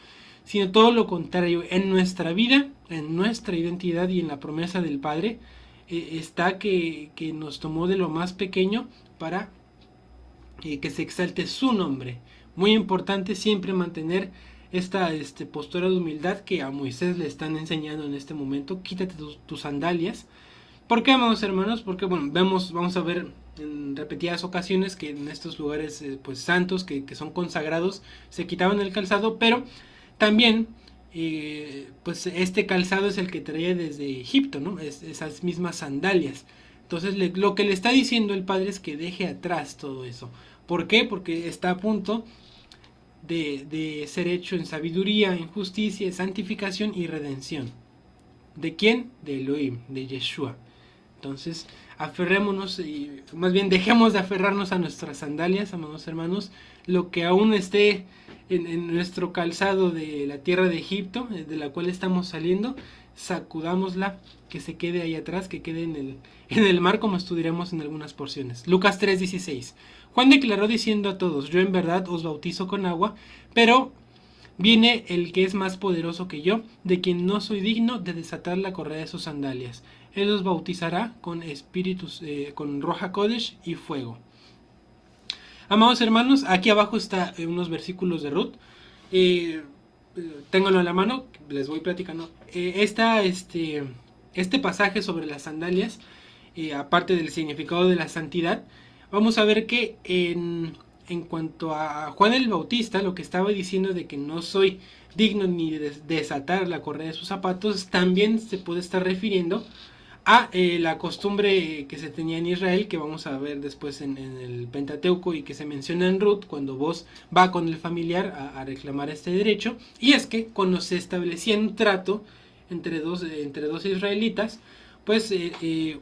sino todo lo contrario. En nuestra vida, en nuestra identidad y en la promesa del Padre está que nos tomó de lo más pequeño para que se exalte su nombre. Muy importante siempre mantener esta postura de humildad que a Moisés le están enseñando en este momento. Quítate tus sandalias. ¿Por qué, amados hermanos? Porque bueno, vamos a ver en repetidas ocasiones que en estos lugares pues santos que son consagrados se quitaban el calzado, pero también pues este calzado es el que traía desde Egipto, ¿no? Esas mismas sandalias. Entonces lo que le está diciendo el Padre es que deje atrás todo eso. ¿Por qué? Porque está a punto de ser hecho en sabiduría, en justicia, santificación y redención. ¿De quién? De Elohim, de Yeshua. Entonces, aferrémonos y más bien dejemos de aferrarnos a nuestras sandalias, amados hermanos, lo que aún esté en nuestro calzado de la tierra de Egipto, de la cual estamos saliendo, sacudámosla, que se quede ahí atrás, que quede en el mar, como estudiaremos en algunas porciones. Lucas 3:16. Juan declaró diciendo a todos: yo en verdad os bautizo con agua, pero viene el que es más poderoso que yo, de quien no soy digno de desatar la correa de sus sandalias. Él os bautizará con espíritus, con Roja Kodesh y fuego. Amados hermanos, aquí abajo está unos versículos de Ruth. Ténganlo a la mano, les voy platicando. Este pasaje sobre las sandalias, aparte del significado de la santidad, vamos a ver que en cuanto a Juan el Bautista, lo que estaba diciendo de que no soy digno ni de desatar la correa de sus zapatos, también se puede estar refiriendo a la costumbre que se tenía en Israel, que vamos a ver después en el Pentateuco y que se menciona en Ruth, cuando vos va con el familiar a reclamar este derecho. Y es que cuando se establecía un trato entre dos israelitas, pues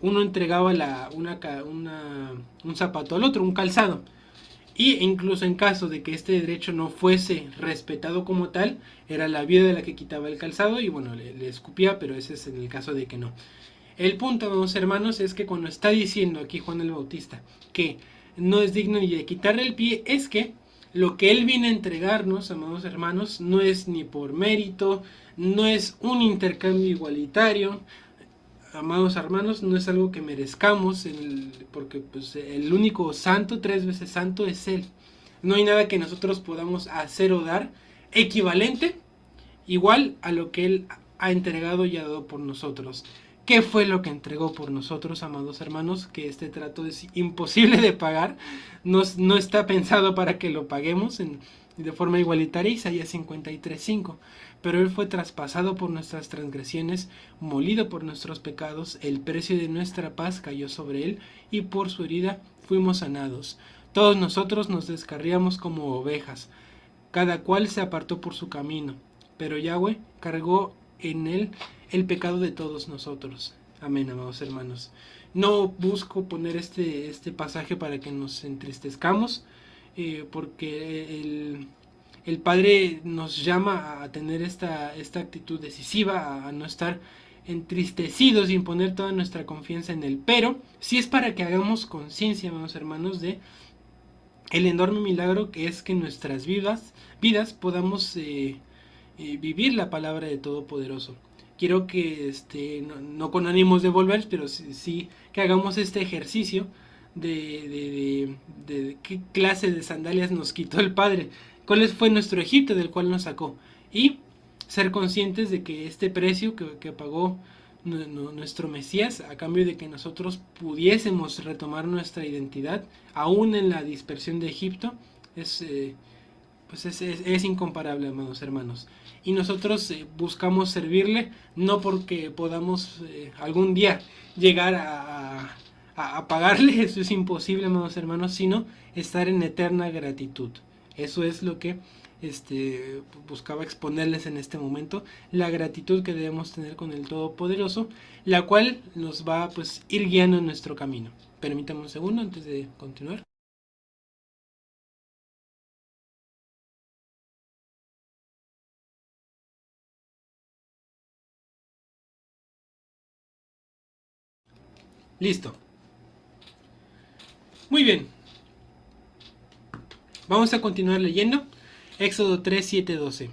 uno entregaba un zapato al otro, un calzado. Y incluso en caso de que este derecho no fuese respetado como tal, era la viuda la que quitaba el calzado y bueno, le escupía, pero ese es en el caso de que no. El punto, amados hermanos, es que cuando está diciendo aquí Juan el Bautista que no es digno ni de quitarle el pie, es que lo que él viene a entregarnos, amados hermanos, no es ni por mérito, no es un intercambio igualitario, amados hermanos, no es algo que merezcamos, porque pues, el único santo, 3 veces santo, es Él. No hay nada que nosotros podamos hacer o dar equivalente, igual a lo que Él ha entregado y ha dado por nosotros. ¿Qué fue lo que entregó por nosotros, amados hermanos? Que este trato es imposible de pagar, no está pensado para que lo paguemos de forma igualitaria, Isaías 53:5. Pero Él fue traspasado por nuestras transgresiones, molido por nuestros pecados, el precio de nuestra paz cayó sobre Él, y por su herida fuimos sanados. Todos nosotros nos descarriamos como ovejas, cada cual se apartó por su camino, pero Yahweh cargó en Él el pecado de todos nosotros. Amén, amados hermanos. No busco poner este pasaje para que nos entristezcamos, porque el Padre nos llama a tener esta actitud decisiva, a no estar entristecidos y poner toda nuestra confianza en Él. Pero sí es para que hagamos conciencia, amados hermanos, de el enorme milagro que es que en nuestras vidas podamos vivir la palabra de Todopoderoso. Quiero que no con ánimos de volver, pero sí que hagamos este ejercicio de qué clase de sandalias nos quitó el Padre, cuál fue nuestro Egipto del cual nos sacó, y ser conscientes de que este precio que pagó nuestro Mesías a cambio de que nosotros pudiésemos retomar nuestra identidad aún en la dispersión de Egipto es incomparable, amados hermanos. Y nosotros buscamos servirle no porque podamos algún día llegar a pagarle, eso es imposible, amados hermanos, sino estar en eterna gratitud. Eso es lo que buscaba exponerles en este momento, la gratitud que debemos tener con el Todopoderoso, la cual nos va pues ir guiando en nuestro camino. Permítame un segundo antes de continuar. Listo. Muy bien. Vamos a continuar leyendo. Éxodo 3, 7, 12.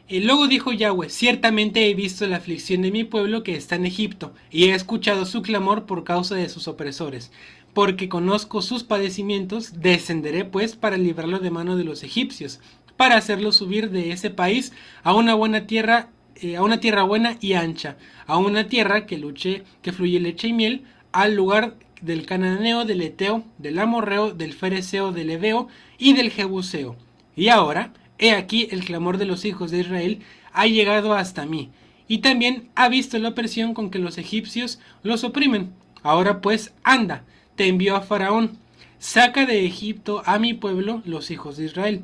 Luego dijo Yahweh: ciertamente he visto la aflicción de mi pueblo que está en Egipto, y he escuchado su clamor por causa de sus opresores. Porque conozco sus padecimientos, descenderé pues para librarlo de mano de los egipcios, para hacerlo subir de ese país a una buena tierra, a una tierra buena y ancha, a una tierra que fluye leche y miel, al lugar del cananeo, del eteo, del amorreo, del fereceo, del heveo y del jebuseo. Y ahora, he aquí el clamor de los hijos de Israel ha llegado hasta mí, y también ha visto la opresión con que los egipcios los oprimen. Ahora pues, anda, te envío a Faraón, saca de Egipto a mi pueblo, los hijos de Israel.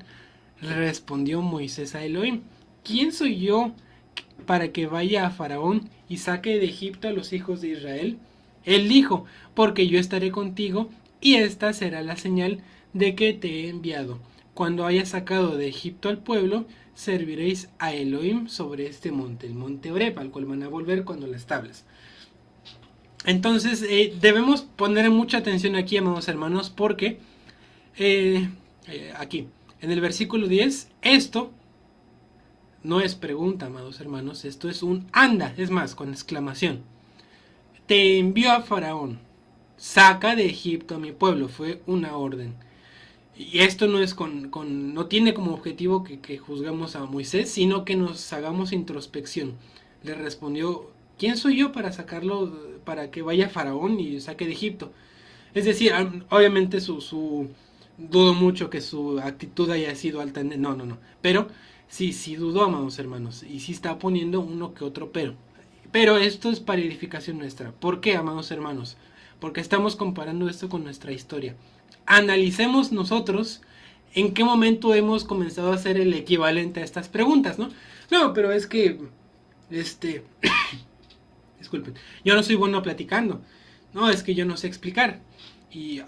Respondió Moisés a Elohim: ¿quién soy yo para que vaya a Faraón y saque de Egipto a los hijos de Israel? Él dijo, porque yo estaré contigo y esta será la señal de que te he enviado. Cuando hayas sacado de Egipto al pueblo, serviréis a Elohim sobre este monte, el monte Oreb, al cual van a volver cuando las tablas. Entonces debemos poner mucha atención aquí, amados hermanos, porque aquí, en el versículo 10, esto no es pregunta, amados hermanos, esto es un anda, es más, con exclamación. Te envió a Faraón, saca de Egipto a mi pueblo, fue una orden. Y esto no es no tiene como objetivo que juzgamos a Moisés, sino que nos hagamos introspección. Le respondió, ¿quién soy yo para sacarlo, para que vaya Faraón y saque de Egipto? Es decir, obviamente dudo mucho que su actitud haya sido alta. No, no, no. Pero sí dudó, amados hermanos. Y sí está poniendo uno que otro pero. Pero esto es para edificación nuestra. ¿Por qué, amados hermanos? Porque estamos comparando esto con nuestra historia. Analicemos nosotros en qué momento hemos comenzado a hacer el equivalente a estas preguntas, ¿no? No, pero es que, disculpen, yo no soy bueno platicando. No, es que yo no sé explicar. Y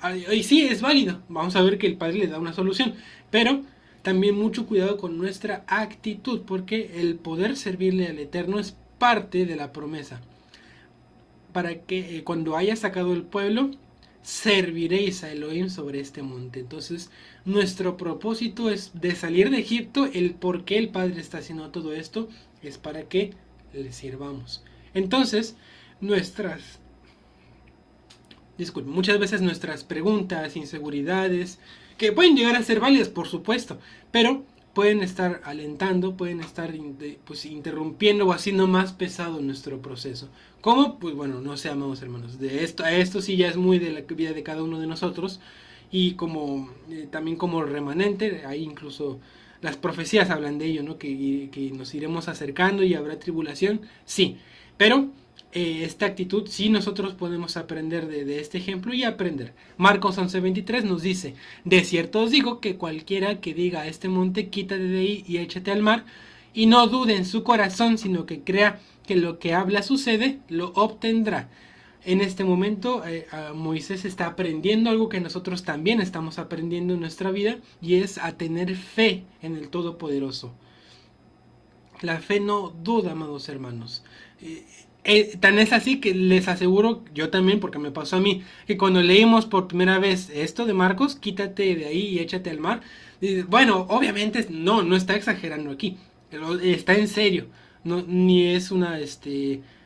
sí, es válido. Vamos a ver que el Padre le da una solución. Pero también mucho cuidado con nuestra actitud, porque el poder servirle al Eterno es parte de la promesa. Para que cuando haya sacado el pueblo, serviréis a Elohim sobre este monte. Entonces, nuestro propósito es de salir de Egipto. El por qué el Padre está haciendo todo esto es para que le sirvamos. Entonces, muchas veces nuestras preguntas, inseguridades, que pueden llegar a ser válidas, por supuesto, pero pueden estar alentando, pueden estar interrumpiendo o haciendo más pesado nuestro proceso. ¿Cómo? Pues bueno, no sé, amados hermanos. A esto sí ya es muy de la vida de cada uno de nosotros. Y también como remanente, ahí incluso las profecías hablan de ello, ¿no? Que nos iremos acercando y habrá tribulación. Sí, pero esta actitud sí nosotros podemos aprender de este ejemplo y aprender. Marcos 11:23 nos dice, de cierto os digo que cualquiera que diga a este monte, quítate de ahí y échate al mar, y no dude en su corazón, sino que crea que lo que habla sucede, lo obtendrá. En este momento Moisés está aprendiendo algo que nosotros también estamos aprendiendo en nuestra vida, y es a tener fe en el Todopoderoso. La fe no duda, amados hermanos. Tan es así que les aseguro, yo también, porque me pasó a mí, que cuando leímos por primera vez esto de Marcos, quítate de ahí y échate al mar, bueno, obviamente no está exagerando aquí, está en serio, no, ni es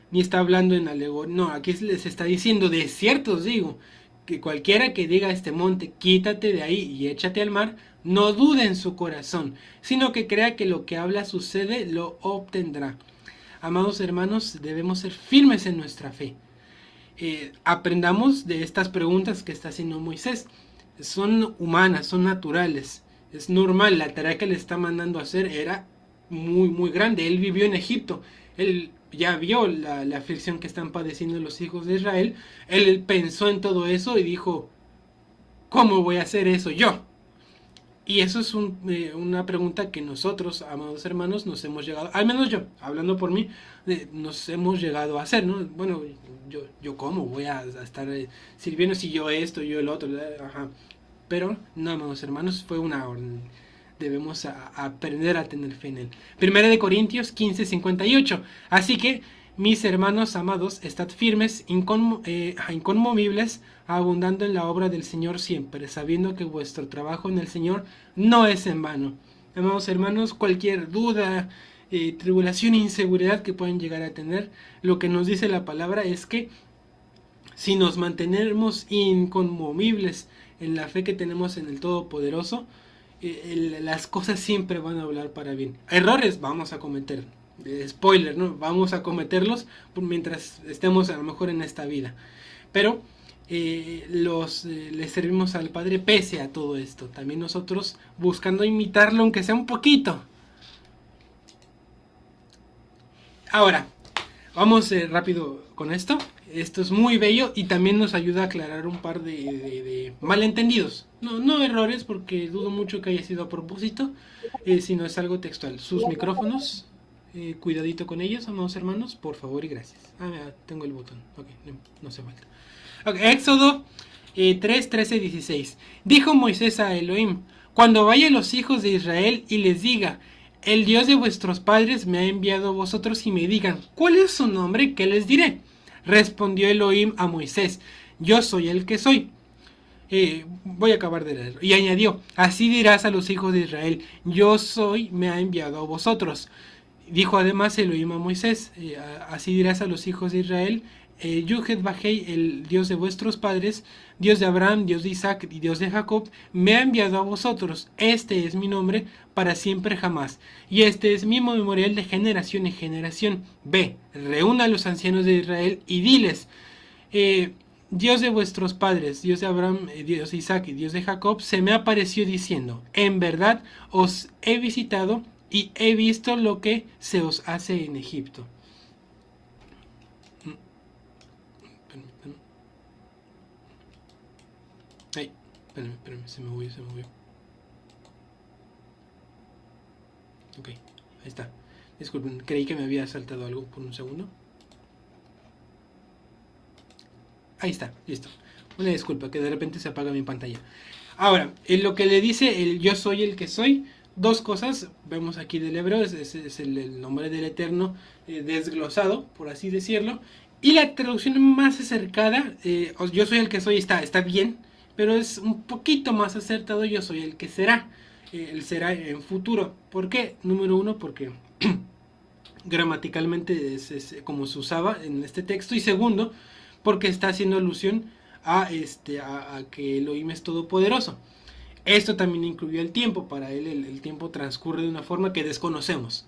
ni está hablando en alegoría, no, aquí les está diciendo, de cierto os digo, que cualquiera que diga a este monte, quítate de ahí y échate al mar, no dude en su corazón, sino que crea que lo que habla sucede, lo obtendrá. Amados hermanos, debemos ser firmes en nuestra fe. Aprendamos de estas preguntas que está haciendo Moisés. Son humanas, son naturales. Es normal, la tarea que le está mandando a hacer era muy, muy grande. Él vivió en Egipto. Él ya vio la aflicción que están padeciendo los hijos de Israel. Él pensó en todo eso y dijo, ¿cómo voy a hacer eso yo? Y eso es una pregunta que nosotros, amados hermanos, nos hemos llegado, al menos yo, hablando por mí, nos hemos llegado a hacer, ¿no? Bueno, yo ¿cómo voy a estar sirviendo si yo esto, yo el otro? Ajá. Pero no, amados hermanos, fue una orden. Debemos aprender a tener fe en él. Primera de Corintios 15:58. Así que, mis hermanos amados, estad firmes, inconmovibles, abundando en la obra del Señor siempre, sabiendo que vuestro trabajo en el Señor no es en vano. Amados hermanos, cualquier duda, tribulación e inseguridad que puedan llegar a tener, lo que nos dice la palabra es que si nos mantenemos inconmovibles en la fe que tenemos en el Todopoderoso, las cosas siempre van a hablar para bien. Errores vamos a cometer. Spoiler, ¿no? Vamos a cometerlos mientras estemos a lo mejor en esta vida. Pero le servimos al Padre pese a todo esto. También nosotros buscando imitarlo, aunque sea un poquito. Ahora, vamos rápido con esto. Esto es muy bello y también nos ayuda a aclarar un par de malentendidos. No errores, porque dudo mucho que haya sido a propósito, sino es algo textual. Sus micrófonos. cuidadito con ellos, amados hermanos, por favor y gracias. Mira, tengo el botón. Ok, no hace falta. Okay, Éxodo 3, 13, 16. Dijo Moisés a Elohim: cuando vayan los hijos de Israel y les diga: el Dios de vuestros padres me ha enviado a vosotros, y me digan: ¿cuál es su nombre? ¿Qué les diré? Respondió Elohim a Moisés: yo soy el que soy. Voy a acabar de leerlo. Y añadió: así dirás a los hijos de Israel: yo soy, me ha enviado a vosotros. Dijo además Elohim a Moisés: así dirás a los hijos de Israel: Yuhet Bajei, el Dios de vuestros padres, Dios de Abraham, Dios de Isaac y Dios de Jacob, me ha enviado a vosotros. Este es mi nombre para siempre jamás, y este es mi memorial de generación en generación. Ve, reúna a los ancianos de Israel y diles: Dios de vuestros padres, Dios de Abraham, Dios de Isaac y Dios de Jacob, se me apareció diciendo: en verdad os he visitado y he visto lo que se os hace en Egipto. Ay, espérame, se me movió. Ok, ahí está. Disculpen, creí que me había saltado algo por un segundo. Ahí está, listo. Una disculpa, que de repente se apaga mi pantalla. Ahora, en lo que le dice el yo soy el que soy, dos cosas vemos aquí del hebreo, es el nombre del Eterno desglosado, por así decirlo. Y la traducción más acercada, yo soy el que soy, está bien, pero es un poquito más acertado: yo soy el que será. El será en futuro. ¿Por qué? Número uno, porque gramaticalmente es como se usaba en este texto. Y segundo, porque está haciendo alusión a que Elohim es todopoderoso. Esto también incluyó el tiempo. Para él el tiempo transcurre de una forma que desconocemos.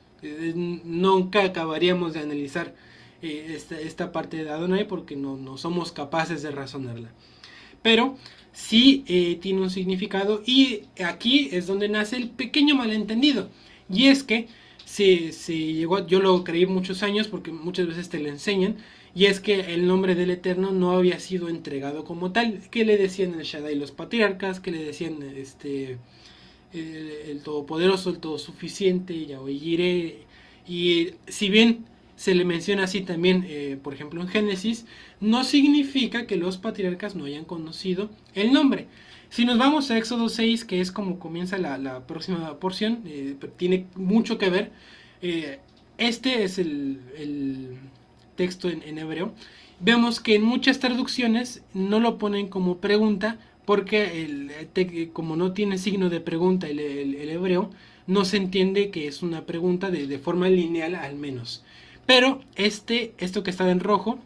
Nunca acabaríamos de analizar esta parte de Adonai, porque no somos capaces de razonarla. Pero sí tiene un significado, y aquí es donde nace el pequeño malentendido. Y es que se llegó, yo lo creí muchos años, porque muchas veces te lo enseñan, y es que el nombre del Eterno no había sido entregado como tal. Que le decían el Shaddai los patriarcas, que le decían el Todopoderoso, el Todosuficiente, Yahweh Jireh. Y si bien se le menciona así también, por ejemplo en Génesis, no significa que los patriarcas no hayan conocido el nombre. Si nos vamos a Éxodo 6, que es como comienza la próxima porción, tiene mucho que ver. Este es el texto en hebreo. Vemos que en muchas traducciones no lo ponen como pregunta, porque como no tiene signo de pregunta el hebreo, no se entiende que es una pregunta de forma lineal, al menos. Pero esto que está en rojo,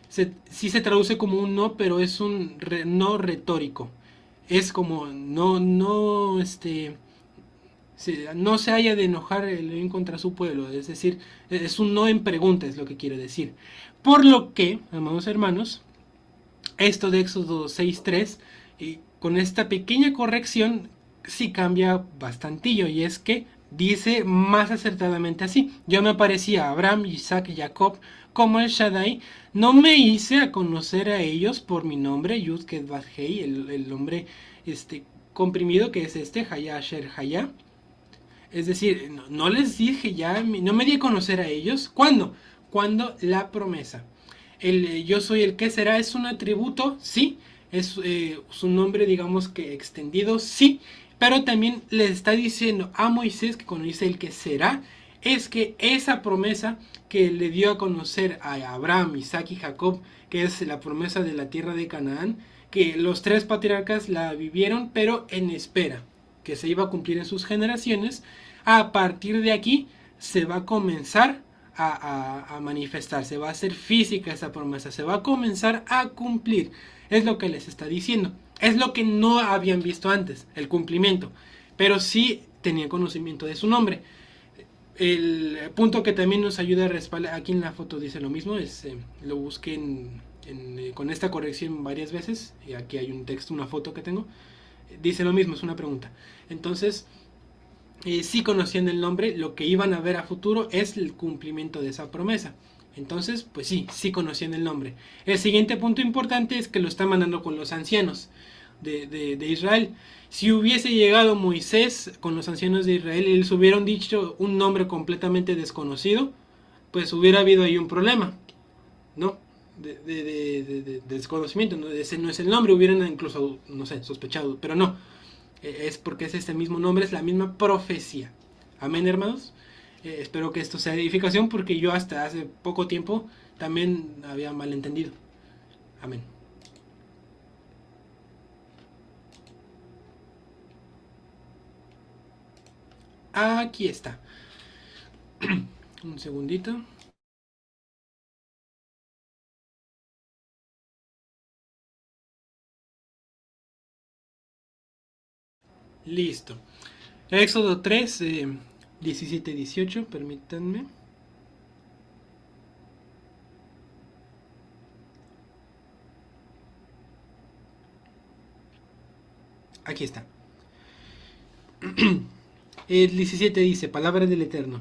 sí se traduce como un no, pero es un no retórico. Es como no se haya de enojar el contra su pueblo. Es decir, es un no en pregunta, es lo que quiere decir. Por lo que, amados hermanos, esto de Éxodo 6.3, con esta pequeña corrección, sí cambia bastantillo. Y es que dice más acertadamente así: yo me aparecía a Abraham, Isaac y Jacob como el Shaddai, no me hice a conocer a ellos por mi nombre, Yud-Ket Vav-Hei, el nombre comprimido, que es Hayá Asher Hayá. Es decir, no les dije ya, no me di a conocer a ellos. ¿Cuándo? Cuando la promesa. Yo soy el que será es un atributo, sí. Es su nombre, digamos que extendido, sí. Pero también le está diciendo a Moisés, que cuando dice el que será, es que esa promesa que le dio a conocer a Abraham, Isaac y Jacob, que es la promesa de la tierra de Canaán, que los tres patriarcas la vivieron, pero en espera, que se iba a cumplir en sus generaciones. A partir de aquí se va a comenzar a manifestar, se va a hacer física esa promesa, se va a comenzar a cumplir. Es lo que les está diciendo. Es lo que no habían visto antes, el cumplimiento, pero sí tenían conocimiento de su nombre. El punto que también nos ayuda a respaldar, aquí en la foto dice lo mismo, lo busqué con esta corrección varias veces, y aquí hay un texto, una foto que tengo, dice lo mismo, es una pregunta. Entonces, sí conocían el nombre, lo que iban a ver a futuro es el cumplimiento de esa promesa. Entonces, pues sí conocían el nombre. El siguiente punto importante es que lo está mandando con los ancianos. de Israel. Si hubiese llegado Moisés con los ancianos de Israel y les hubieran dicho un nombre completamente desconocido, pues hubiera habido ahí un problema, ¿no? De desconocimiento, ¿no? Ese no es el nombre, hubieran incluso, no sé, sospechado, pero no, es porque es este mismo nombre, es la misma profecía. Amén, hermanos. Espero que esto sea edificación, porque yo hasta hace poco tiempo también había malentendido. Amén. Aquí está. Un segundito. Listo. Éxodo 3, 17, 18, permítanme. Aquí está. El 17 dice, palabra del Eterno.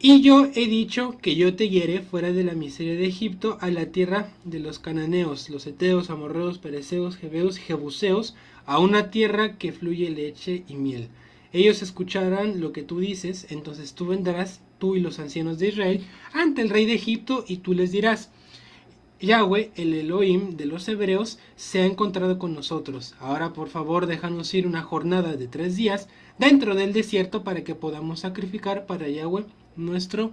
Y yo he dicho que yo te guiaré fuera de la miseria de Egipto a la tierra de los cananeos, los heteos, amorreos, pereceos, jebeos y jebuseos, a una tierra que fluye leche y miel. Ellos escucharán lo que tú dices, entonces tú vendrás, tú y los ancianos de Israel, ante el rey de Egipto, y tú les dirás, Yahweh, el Elohim de los hebreos, se ha encontrado con nosotros. Ahora por favor déjanos ir una jornada de 3 días dentro del desierto para que podamos sacrificar para Yahweh nuestro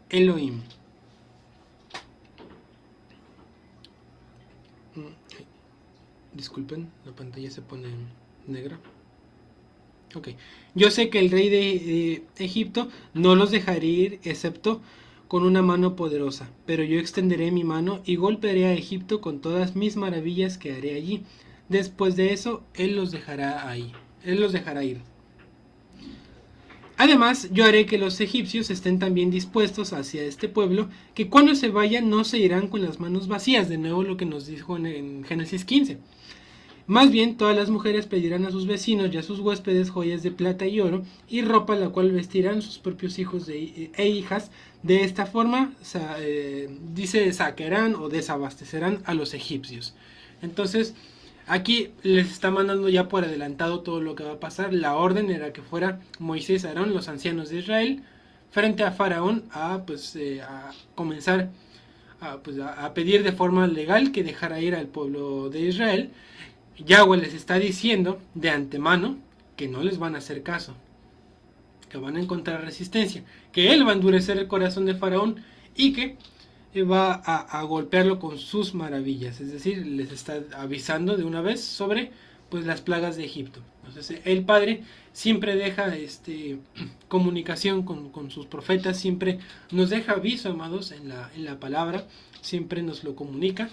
Elohim. Disculpen, la pantalla se pone negra. Ok. Yo sé que el rey de Egipto no los dejará ir excepto con una mano poderosa, pero yo extenderé mi mano y golpearé a Egipto con todas mis maravillas que haré allí. Después de eso, él los dejará ahí. Él los dejará ir. Además, yo haré que los egipcios estén también dispuestos hacia este pueblo, que cuando se vayan no se irán con las manos vacías, de nuevo lo que nos dijo en Génesis 15. Más bien, todas las mujeres pedirán a sus vecinos y a sus huéspedes joyas de plata y oro y ropa la cual vestirán sus propios hijos e hijas. De esta forma, dice, saquearán o desabastecerán a los egipcios. Entonces, aquí les está mandando ya por adelantado todo lo que va a pasar. La orden era que fuera Moisés, Aarón, los ancianos de Israel, frente a Faraón a comenzar a pedir de forma legal que dejara ir al pueblo de Israel. Yahweh les está diciendo de antemano que no les van a hacer caso, que van a encontrar resistencia, que él va a endurecer el corazón de Faraón y que va a golpearlo con sus maravillas. Es decir, les está avisando de una vez sobre pues las plagas de Egipto. Entonces el Padre siempre deja comunicación con sus profetas, siempre nos deja aviso, amados, en la palabra, siempre nos lo comunica.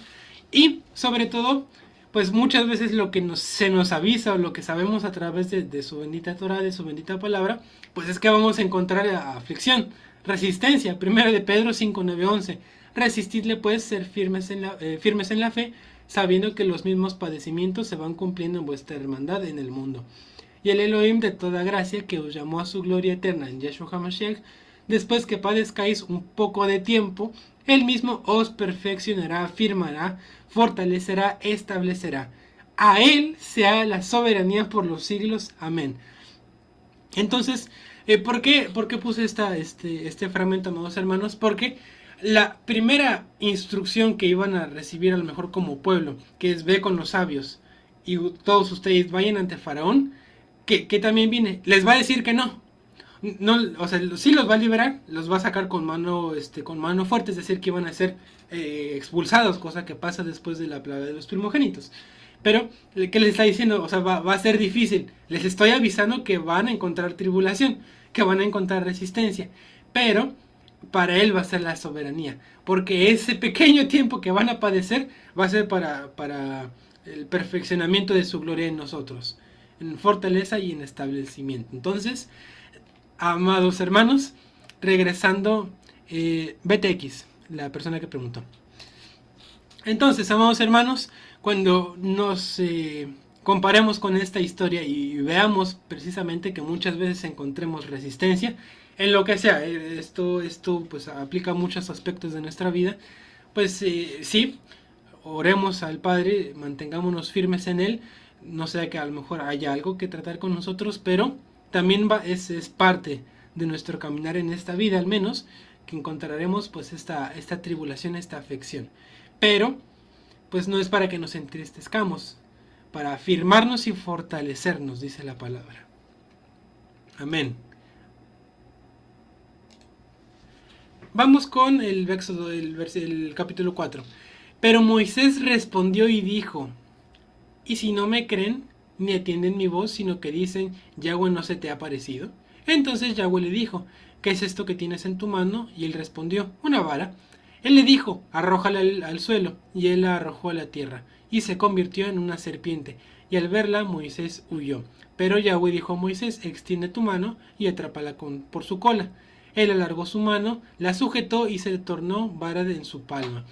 Y sobre todo, pues muchas veces lo que se nos avisa o lo que sabemos a través de su bendita Torah, de su bendita palabra, pues es que vamos a encontrar aflicción, resistencia. Primero de Pedro 5, 9, 11. Resistidle pues, ser firmes en la fe, sabiendo que los mismos padecimientos se van cumpliendo en vuestra hermandad en el mundo. Y el Elohim de toda gracia, que os llamó a su gloria eterna en Yeshua HaMashiach, después que padezcáis un poco de tiempo, él mismo os perfeccionará, afirmará, fortalecerá, establecerá. A él sea la soberanía por los siglos. Amén. Entonces, ¿por qué puse este fragmento, amados hermanos? Porque la primera instrucción que iban a recibir a lo mejor como pueblo, que es ve con los sabios y todos ustedes vayan ante Faraón, que también viene, les va a decir que no. No, o sea, sí los va a liberar, los va a sacar con mano fuerte, es decir, que iban a ser expulsados, cosa que pasa después de la plaga de los primogénitos. Pero, ¿qué les está diciendo? O sea, va a ser difícil. Les estoy avisando que van a encontrar tribulación, que van a encontrar resistencia. Pero, para él va a ser la soberanía. Porque ese pequeño tiempo que van a padecer va a ser para el perfeccionamiento de su gloria en nosotros. En fortaleza y en establecimiento. Entonces, amados hermanos, regresando, BTX, la persona que preguntó. Entonces, amados hermanos, cuando nos comparemos con esta historia y veamos precisamente que muchas veces encontremos resistencia en lo que sea, esto pues aplica a muchos aspectos de nuestra vida, pues sí, oremos al Padre, mantengámonos firmes en Él, no sea que a lo mejor haya algo que tratar con nosotros, pero también es parte de nuestro caminar en esta vida, al menos, que encontraremos pues esta tribulación, esta aflicción. Pero pues no es para que nos entristezcamos, para afirmarnos y fortalecernos, dice la palabra. Amén. Vamos con el Éxodo, el capítulo 4. Pero Moisés respondió y dijo: ¿y si no me creen, ni atienden mi voz, sino que dicen, Yahweh no se te ha parecido? Entonces Yahweh le dijo: ¿qué es esto que tienes en tu mano? Y él respondió: una vara. Él le dijo: arrójala al suelo. Y él la arrojó a la tierra, y se convirtió en una serpiente. Y al verla, Moisés huyó. Pero Yahweh dijo a Moisés: extiende tu mano y atrápala por su cola. Él alargó su mano, la sujetó y se tornó vara en su palma.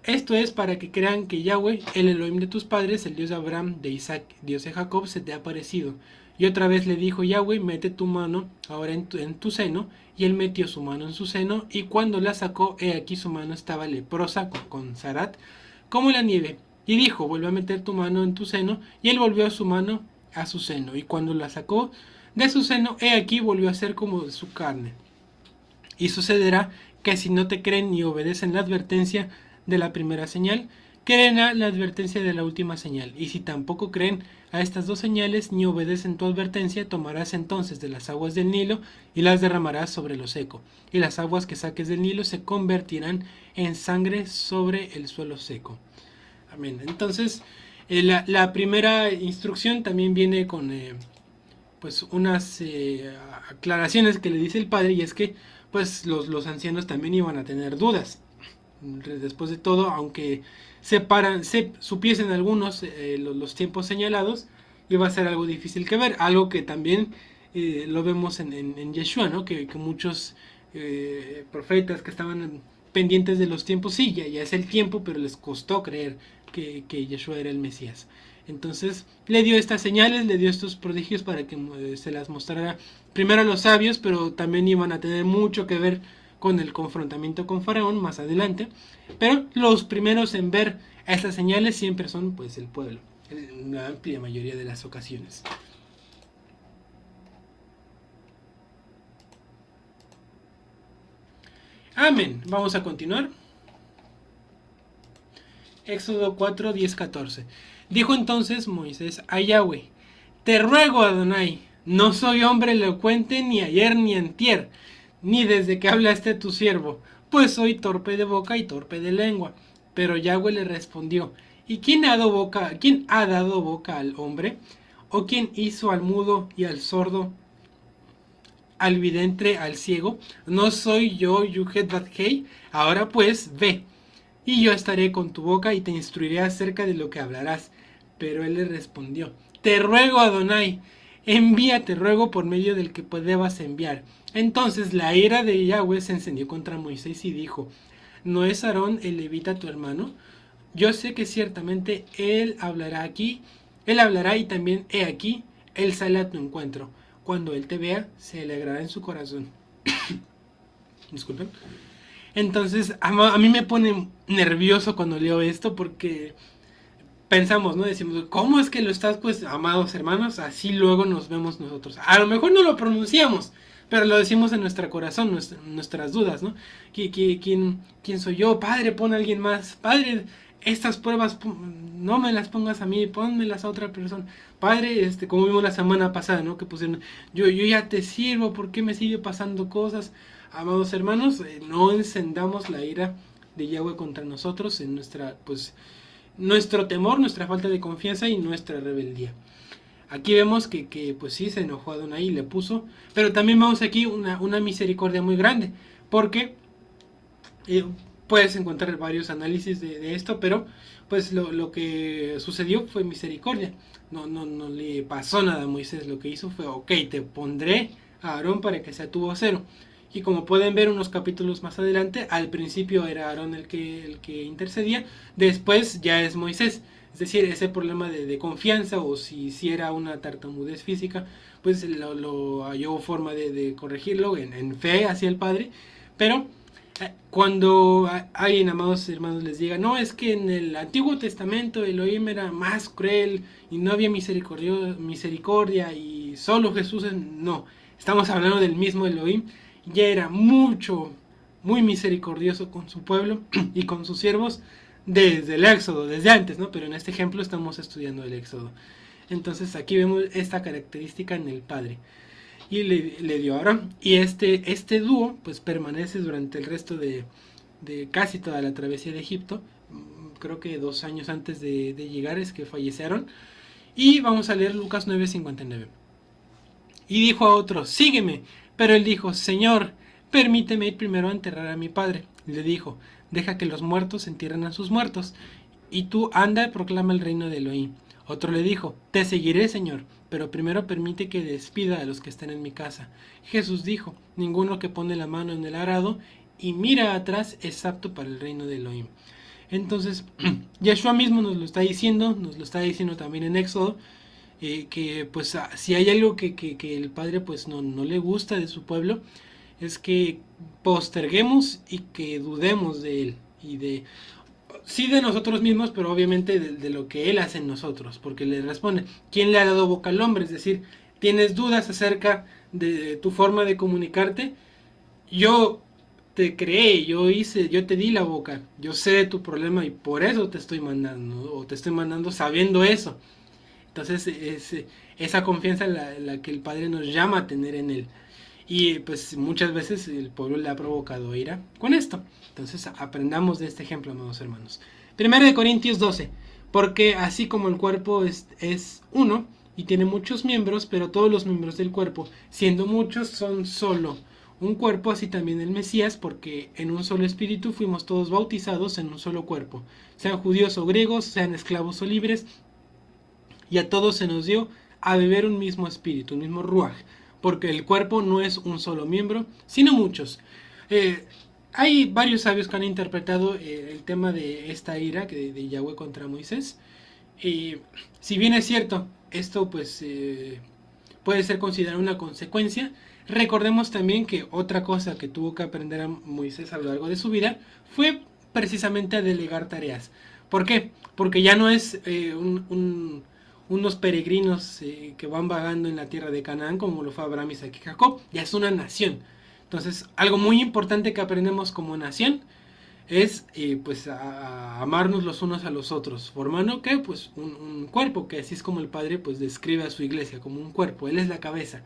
Esto es para que crean que Yahweh, el Elohim de tus padres, el Dios de Abraham, de Isaac, Dios de Jacob, se te ha parecido. Y otra vez le dijo Yahweh: mete tu mano ahora en tu seno. Y él metió su mano en su seno, y cuando la sacó, he aquí su mano estaba leprosa con zarat, como la nieve. Y dijo: vuelve a meter tu mano en tu seno. Y él volvió su mano a su seno, y cuando la sacó de su seno, he aquí volvió a ser como de su carne. Y sucederá que si no te creen ni obedecen la advertencia de la primera señal, creen a la advertencia de la última señal. Y si tampoco creen a estas dos señales ni obedecen tu advertencia, tomarás entonces de las aguas del Nilo y las derramarás sobre lo seco. Y las aguas que saques del Nilo se convertirán en sangre sobre el suelo seco. Amén. Entonces, la primera instrucción también viene con pues unas aclaraciones que le dice el padre, y es que pues los ancianos también iban a tener dudas. Después de todo, aunque supiesen algunos los tiempos señalados, iba a ser algo difícil que ver, algo que también lo vemos en Yeshua, ¿no? Que muchos profetas que estaban pendientes de los tiempos, sí, ya es el tiempo, pero les costó creer que Yeshua era el Mesías. Entonces le dio estas señales, le dio estos prodigios para que se las mostrara primero a los sabios, pero también iban a tener mucho que ver con el confrontamiento con Faraón más adelante. Pero los primeros en ver estas señales siempre son pues el pueblo, en una amplia mayoría de las ocasiones. Amén. Vamos a continuar. Éxodo 4, 10, 14. Dijo entonces Moisés a Yahweh: te ruego, Adonai, no soy hombre elocuente ni ayer ni antier, ni desde que hablaste a tu siervo, pues soy torpe de boca y torpe de lengua. Pero Yahweh le respondió: ¿y quién ha dado boca al hombre? ¿O quién hizo al mudo y al sordo, al vidente, al ciego? ¿No soy yo Yuhet Bat-Hei? Ahora pues, ve, y yo estaré con tu boca y te instruiré acerca de lo que hablarás. Pero él le respondió: te ruego, Adonai, envíate, ruego, por medio del que debas enviar. Entonces la ira de Yahweh se encendió contra Moisés y dijo: ¿no es Aarón el levita tu hermano? Yo sé que ciertamente él hablará y también he aquí, él sale a tu encuentro. Cuando él te vea, se alegrará en su corazón. Disculpen. Entonces, a mí me pone nervioso cuando leo esto, porque pensamos, ¿no? Decimos, ¿cómo es que lo estás, pues, amados hermanos? Así luego nos vemos nosotros. A lo mejor no lo pronunciamos, pero lo decimos en nuestro corazón, nuestras dudas, ¿no? ¿Quién soy yo? Padre, pon a alguien más. Padre, estas pruebas no me las pongas a mí, pónmelas a otra persona. Padre, como vimos la semana pasada, ¿no? Que pusieron, yo ya te sirvo, ¿por qué me sigue pasando cosas? Amados hermanos, no encendamos la ira de Yahweh contra nosotros en nuestro temor, nuestra falta de confianza y nuestra rebeldía. Aquí vemos que pues sí se enojó a Adonai y le puso, pero también vemos aquí una misericordia muy grande, porque puedes encontrar varios análisis de esto, pero pues lo que sucedió fue misericordia. No le pasó nada a Moisés, lo que hizo fue: ok, te pondré a Aarón para que sea tu vocero. Y como pueden ver unos capítulos más adelante, al principio era Aarón el que intercedía, después ya es Moisés. Es decir, ese problema de confianza, o si era una tartamudez física, pues lo halló forma de corregirlo en fe hacia el Padre. Pero Cuando alguien, amados hermanos, les diga, no, es que en el Antiguo Testamento Elohim era más cruel y no había misericordia y solo Jesús, no, estamos hablando del mismo Elohim, ya era muy misericordioso con su pueblo y con sus siervos desde el Éxodo, desde antes, ¿no? Pero en este ejemplo estamos estudiando el Éxodo. Entonces aquí vemos esta característica en el Padre. Y le dio a Abraham. Y este dúo pues permanece durante el resto de casi toda la travesía de Egipto. Creo que 2 años antes de llegar es que fallecieron. Y vamos a leer Lucas 9:59. Y dijo a otro, sígueme. Pero él dijo, Señor, permíteme ir primero a enterrar a mi padre. Y le dijo, deja que los muertos entierren a sus muertos. Y tú anda y proclama el reino de Elohim. Otro le dijo, te seguiré, Señor, pero primero permite que despida a los que estén en mi casa. Jesús dijo, ninguno que pone la mano en el arado y mira atrás es apto para el reino de Elohim. Entonces, Yeshua mismo nos lo está diciendo también en Éxodo, que pues si hay algo que el Padre pues no le gusta de su pueblo, es que posterguemos y que dudemos de él y de sí de nosotros mismos, pero obviamente de lo que Él hace en nosotros, porque le responde, ¿quién le ha dado boca al hombre? Es decir, tienes dudas acerca de tu forma de comunicarte, yo te creé, yo te di la boca, yo sé de tu problema y por eso te estoy mandando, o te estoy mandando sabiendo eso. Entonces es esa confianza la que el Padre nos llama a tener en Él. Y pues muchas veces el pueblo le ha provocado ira con esto. Entonces aprendamos de este ejemplo, amados hermanos. 1 Corintios 12. Porque así como el cuerpo es uno y tiene muchos miembros, pero todos los miembros del cuerpo, siendo muchos, son solo un cuerpo, así también el Mesías, porque en un solo espíritu fuimos todos bautizados en un solo cuerpo, sean judíos o griegos, sean esclavos o libres, y a todos se nos dio a beber un mismo espíritu, un mismo ruaj, porque el cuerpo no es un solo miembro, sino muchos. Hay varios sabios que han interpretado el tema de esta ira de Yahweh contra Moisés. Si bien es cierto, esto pues puede ser considerado una consecuencia, recordemos también que otra cosa que tuvo que aprender a Moisés a lo largo de su vida fue precisamente a delegar tareas. ¿Por qué? Porque ya no es unos peregrinos que van vagando en la tierra de Canaán como lo fue Abraham, Isaac y Jacob, ya es una nación. Entonces, algo muy importante que aprendemos como nación es pues a amarnos los unos a los otros, formando que pues un cuerpo, que así es como el Padre pues describe a su iglesia, como un cuerpo, Él es la cabeza.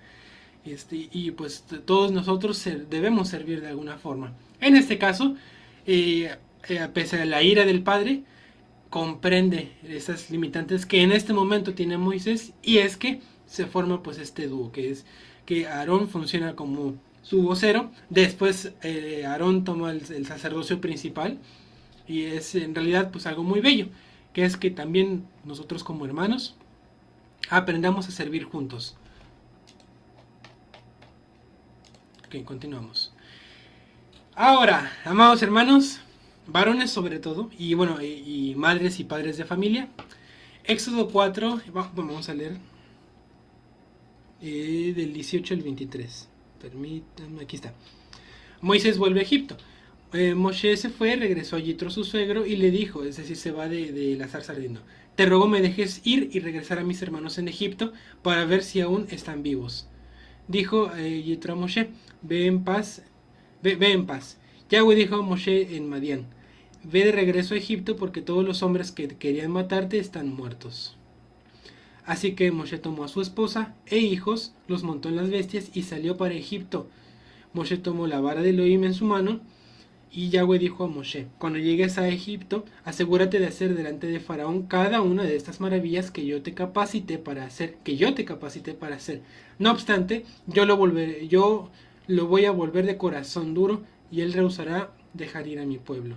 Y pues todos nosotros debemos servir de alguna forma. En este caso, pese a la ira del Padre, comprende esas limitantes que en este momento tiene Moisés, y es que se forma pues este dúo, que es que Aarón funciona como su vocero, después Aarón toma el sacerdocio principal, y es en realidad pues algo muy bello, que es que también nosotros como hermanos aprendamos a servir juntos. Ok, continuamos. Ahora, amados hermanos, varones sobre todo, y bueno, y madres y padres de familia, Éxodo 4, vamos a leer del 18 al 23. Permítanme, aquí está. Moisés vuelve a Egipto. Moshe se fue, regresó a Yitro su suegro y le dijo, es decir, se va de la zarza ardiendo, te ruego me dejes ir y regresar a mis hermanos en Egipto para ver si aún están vivos. Dijo Yitro a Moshe, ve en paz. Yahweh dijo a Moshe en Madián, ve de regreso a Egipto porque todos los hombres que querían matarte están muertos. Así que Moshe tomó a su esposa e hijos, los montó en las bestias y salió para Egipto. Moshe tomó la vara de Elohim en su mano y Yahweh dijo a Moshe, cuando llegues a Egipto, asegúrate de hacer delante de Faraón cada una de estas maravillas que yo te capacité para hacer, No obstante, yo lo voy a volver de corazón duro y él rehusará dejar ir a mi pueblo.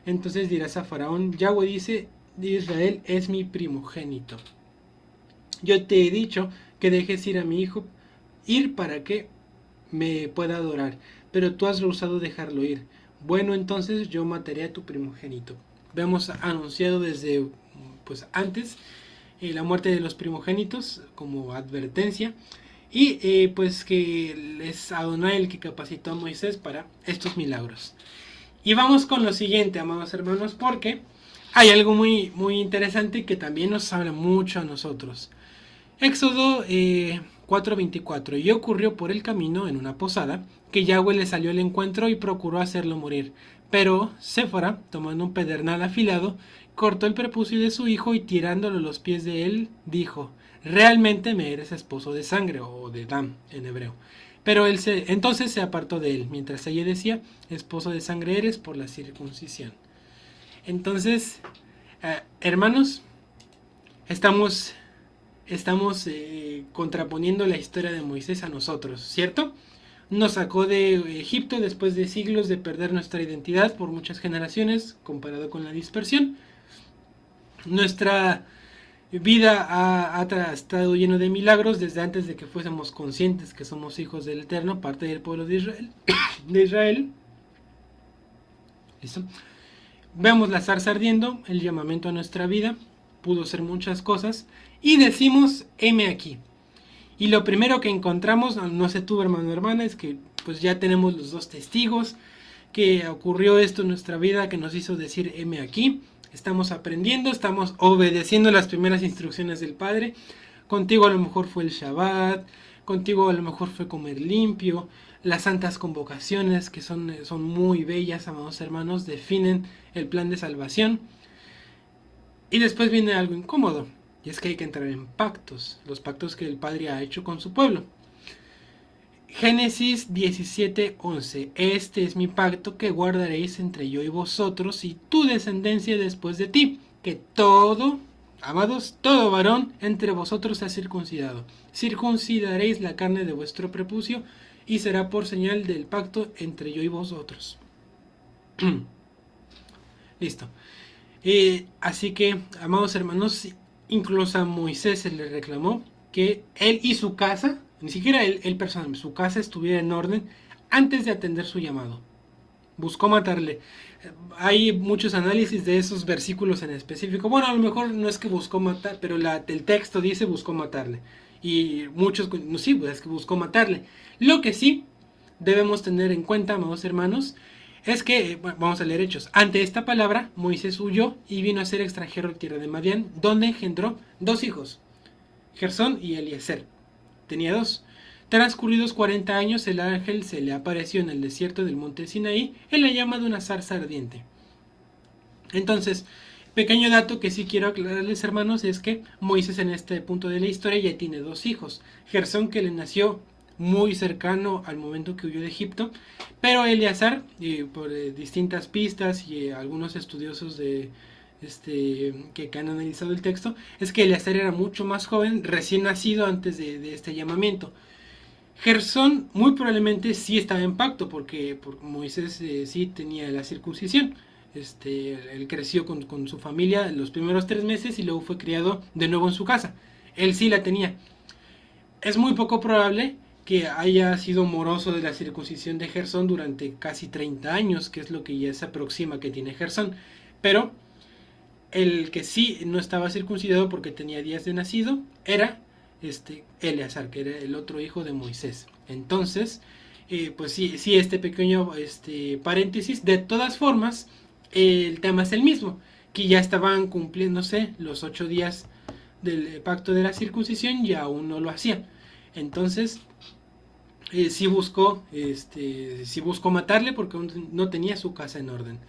Entonces dirás a Faraón, Yahweh dice, de Israel es mi primogénito. Yo te he dicho que dejes ir a mi hijo, ir para que me pueda adorar, pero tú has rehusado dejarlo ir. Bueno, entonces yo mataré a tu primogénito. Vemos anunciado desde pues antes la muerte de los primogénitos como advertencia, y pues que es Adonai el que capacitó a Moisés para estos milagros. Y vamos con lo siguiente, amados hermanos, porque hay algo muy, muy interesante que también nos habla mucho a nosotros. Éxodo 4:24. Y ocurrió por el camino, en una posada, que Yahweh le salió al encuentro y procuró hacerlo morir. Pero Séfora, tomando un pedernal afilado, cortó el prepucio de su hijo y tirándolo a los pies de él, dijo: realmente me eres esposo de sangre, o de dam en hebreo. Pero entonces se apartó de él, mientras ella decía: esposo de sangre eres por la circuncisión. Entonces, hermanos, estamos contraponiendo la historia de Moisés a nosotros, ¿cierto? Nos sacó de Egipto después de siglos de perder nuestra identidad por muchas generaciones, comparado con la dispersión. Nuestra vida ha estado lleno de milagros desde antes de que fuésemos conscientes que somos hijos del Eterno, parte del pueblo de Israel. de Israel. ¿Listo? Vemos la zarza ardiendo, el llamamiento a nuestra vida, pudo ser muchas cosas, y decimos: heme aquí. Y lo primero que encontramos, no sé tú, hermano o hermana, es que pues ya tenemos los dos testigos, que ocurrió esto en nuestra vida, que nos hizo decir: heme aquí. Estamos aprendiendo, estamos obedeciendo las primeras instrucciones del Padre. Contigo a lo mejor fue el Shabbat, contigo a lo mejor fue comer limpio. Las santas convocaciones, que son muy bellas, amados hermanos, definen el plan de salvación. Y después viene algo incómodo, y es que hay que entrar en pactos, los pactos que el Padre ha hecho con su pueblo. Génesis 17:11. Este es mi pacto que guardaréis entre yo y vosotros y tu descendencia después de ti, que todo, amados, todo varón entre vosotros sea circuncidado. Circuncidaréis la carne de vuestro prepucio y será por señal del pacto entre yo y vosotros. Listo. Así que, amados hermanos, incluso a Moisés se le reclamó que él y su casa, ni siquiera él personalmente, su casa estuviera en orden antes de atender su llamado. Buscó matarle. Hay muchos análisis de esos versículos en específico. Bueno, a lo mejor no es que buscó matar, pero el texto dice buscó matarle. Y muchos, no, sí, pues es que buscó matarle. Lo que sí debemos tener en cuenta, amados hermanos, es que, bueno, vamos a leer Hechos. Ante esta palabra, Moisés huyó y vino a ser extranjero en tierra de Madián, donde engendró 2 hijos, Gersón y Eliezer. Tenía 2. Transcurridos 40 años, el ángel se le apareció en el desierto del monte Sinaí en la llama de una zarza ardiente. Entonces, pequeño dato que sí quiero aclararles, hermanos, es que Moisés en este punto de la historia ya tiene 2 hijos. Gersón, que le nació muy cercano al momento que huyó de Egipto, pero Eleazar, por distintas pistas y algunos estudiosos que han analizado el texto, es que Eleazar era mucho más joven, recién nacido antes de este llamamiento. Gersón muy probablemente sí estaba en pacto, porque Moisés sí tenía la circuncisión. Él creció con su familia los primeros 3 meses y luego fue criado de nuevo en su casa. Él sí la tenía. Es muy poco probable que haya sido moroso de la circuncisión de Gersón durante casi 30 años, que es lo que ya se aproxima que tiene Gersón. Pero el que sí no estaba circuncidado porque tenía días de nacido era Eleazar, que era el otro hijo de Moisés. Entonces, pues sí, este pequeño paréntesis. De todas formas, el tema es el mismo, que ya estaban cumpliéndose los 8 días del pacto de la circuncisión y aún no lo hacían. Entonces, sí buscó matarle porque aún no tenía su casa en orden.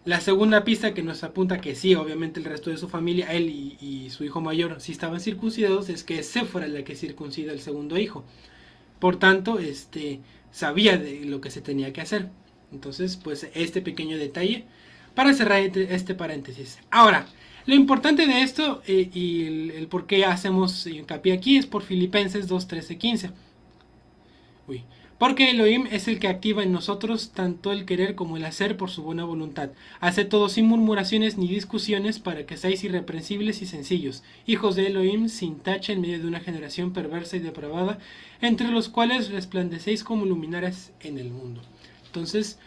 La segunda pista que nos apunta que sí, obviamente el resto de su familia, él y su hijo mayor, sí estaban circuncidados, es que Séfora la que circuncida al segundo hijo. Por tanto, sabía de lo que se tenía que hacer. Entonces, pues este pequeño detalle para cerrar este paréntesis. Ahora, lo importante de esto y el por qué hacemos hincapié aquí es por Filipenses 2:13-15. Porque Elohim es el que activa en nosotros tanto el querer como el hacer por su buena voluntad. Hace todo sin murmuraciones ni discusiones para que seáis irreprensibles y sencillos, hijos de Elohim sin tacha en medio de una generación perversa y depravada, entre los cuales resplandecéis como luminares en el mundo. Entonces,